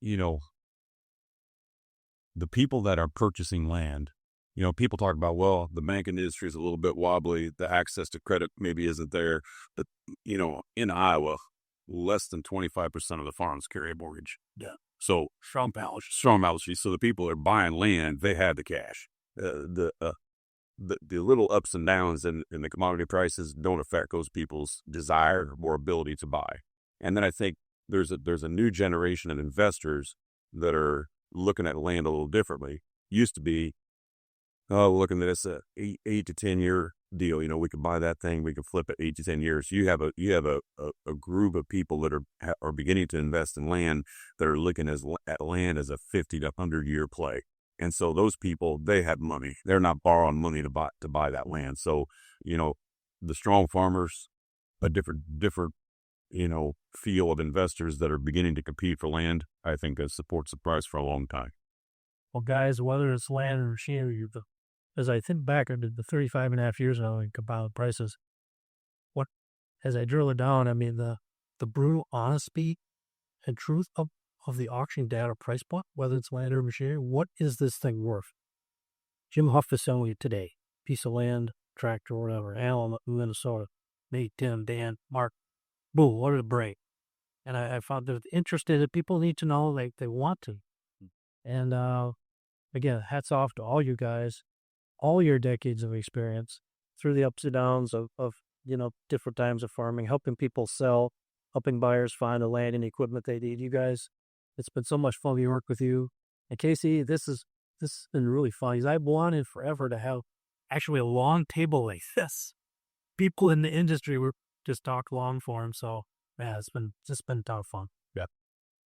[SPEAKER 15] the people that are purchasing land, people talk about, well, the banking industry is a little bit wobbly. The access to credit maybe isn't there. But, in Iowa, less than 25% of the farms carry a mortgage.
[SPEAKER 3] Yeah.
[SPEAKER 15] So
[SPEAKER 3] strong balance
[SPEAKER 15] sheet. So the people that are buying land, they have the cash. The little ups and downs in the commodity prices don't affect those people's desire or ability to buy. And then I think there's a new generation of investors that are looking at land a little differently. Used to be, looking at this 8 to 10 year deal. We could buy that thing, we could flip it 8 to 10 years. You have a group of people that are beginning to invest in land that are looking at land as a 50 to 100 year play. And so those people, they have money. They're not borrowing money to buy that land. So, the strong farmers, a different feel of investors that are beginning to compete for land, I think that supports the price for a long time.
[SPEAKER 3] Well, guys, whether it's land or machinery, as I think back, I did the 35 and a half years now in compound prices. As I drill it down, I mean, the brutal honesty and truth of the auction data price point, whether it's land or machinery, what is this thing worth? Jim Huff is selling you today. Piece of land, tractor, whatever. Alan, Minnesota. Nate, Tim, Dan, Mark. Boom, what a break. And I found that interested that people need to know, like, they want to. And again, hats off to all you guys, all your decades of experience through the ups and downs of different times of farming, helping people sell, helping buyers find the land and equipment they need. You guys, it's been so much fun to work with you. And Casey, this has been really fun. I've wanted forever to have actually a long table like this. People in the industry were just talk long form. So yeah, it's been a ton of fun.
[SPEAKER 15] Yeah.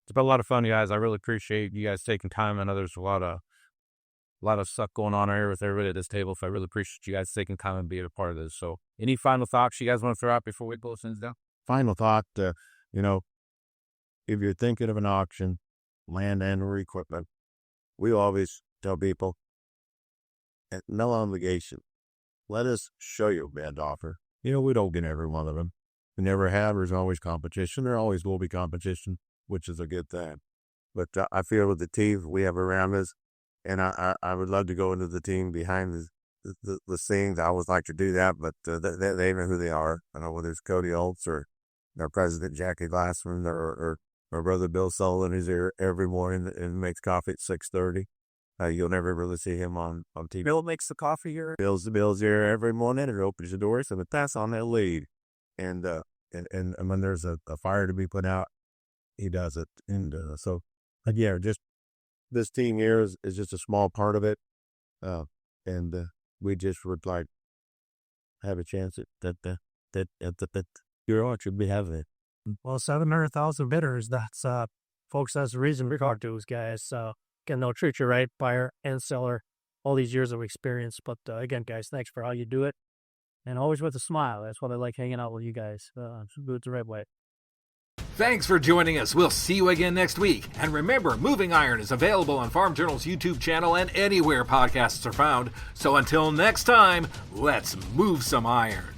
[SPEAKER 15] It's been a lot of fun, guys. I really appreciate you guys taking time. I know there's a lot of stuff going on here with everybody at this table. So I really appreciate you guys taking time and being a part of this. So any final thoughts you guys want to throw out before we close things down?
[SPEAKER 12] Final thought, if you're thinking of an auction, land and or equipment, we always tell people, at no obligation, let us show you a bad offer. We don't get every one of them. We never have. There's always competition. There always will be competition, which is a good thing. But I feel with the team we have around us, and I would love to go into the team behind the scenes. I always like to do that, but they know who they are. I know whether it's Cody Oltz or our president, Jackie Glassman, or my brother, Bill Sullivan, who's here every morning and makes coffee at 6:30. You'll never really see him on TV.
[SPEAKER 8] Bill makes the coffee here?
[SPEAKER 12] Bill's here every morning and opens the doors and pass on that lead. And when there's a fire to be put out, he does it. And so, just this team here is just a small part of it. And we just would like have a chance at your art should be having it.
[SPEAKER 3] Well, 700,000 bidders. That's folks. That's the reason we talk to those guys. So again, they'll treat you right, buyer and seller. All these years of experience. But again, guys, thanks for how you do it, and always with a smile. That's what I like hanging out with you guys. Do it the right way.
[SPEAKER 1] Thanks for joining us. We'll see you again next week. And remember, Moving Iron is available on Farm Journal's YouTube channel and anywhere podcasts are found. So until next time, let's move some iron.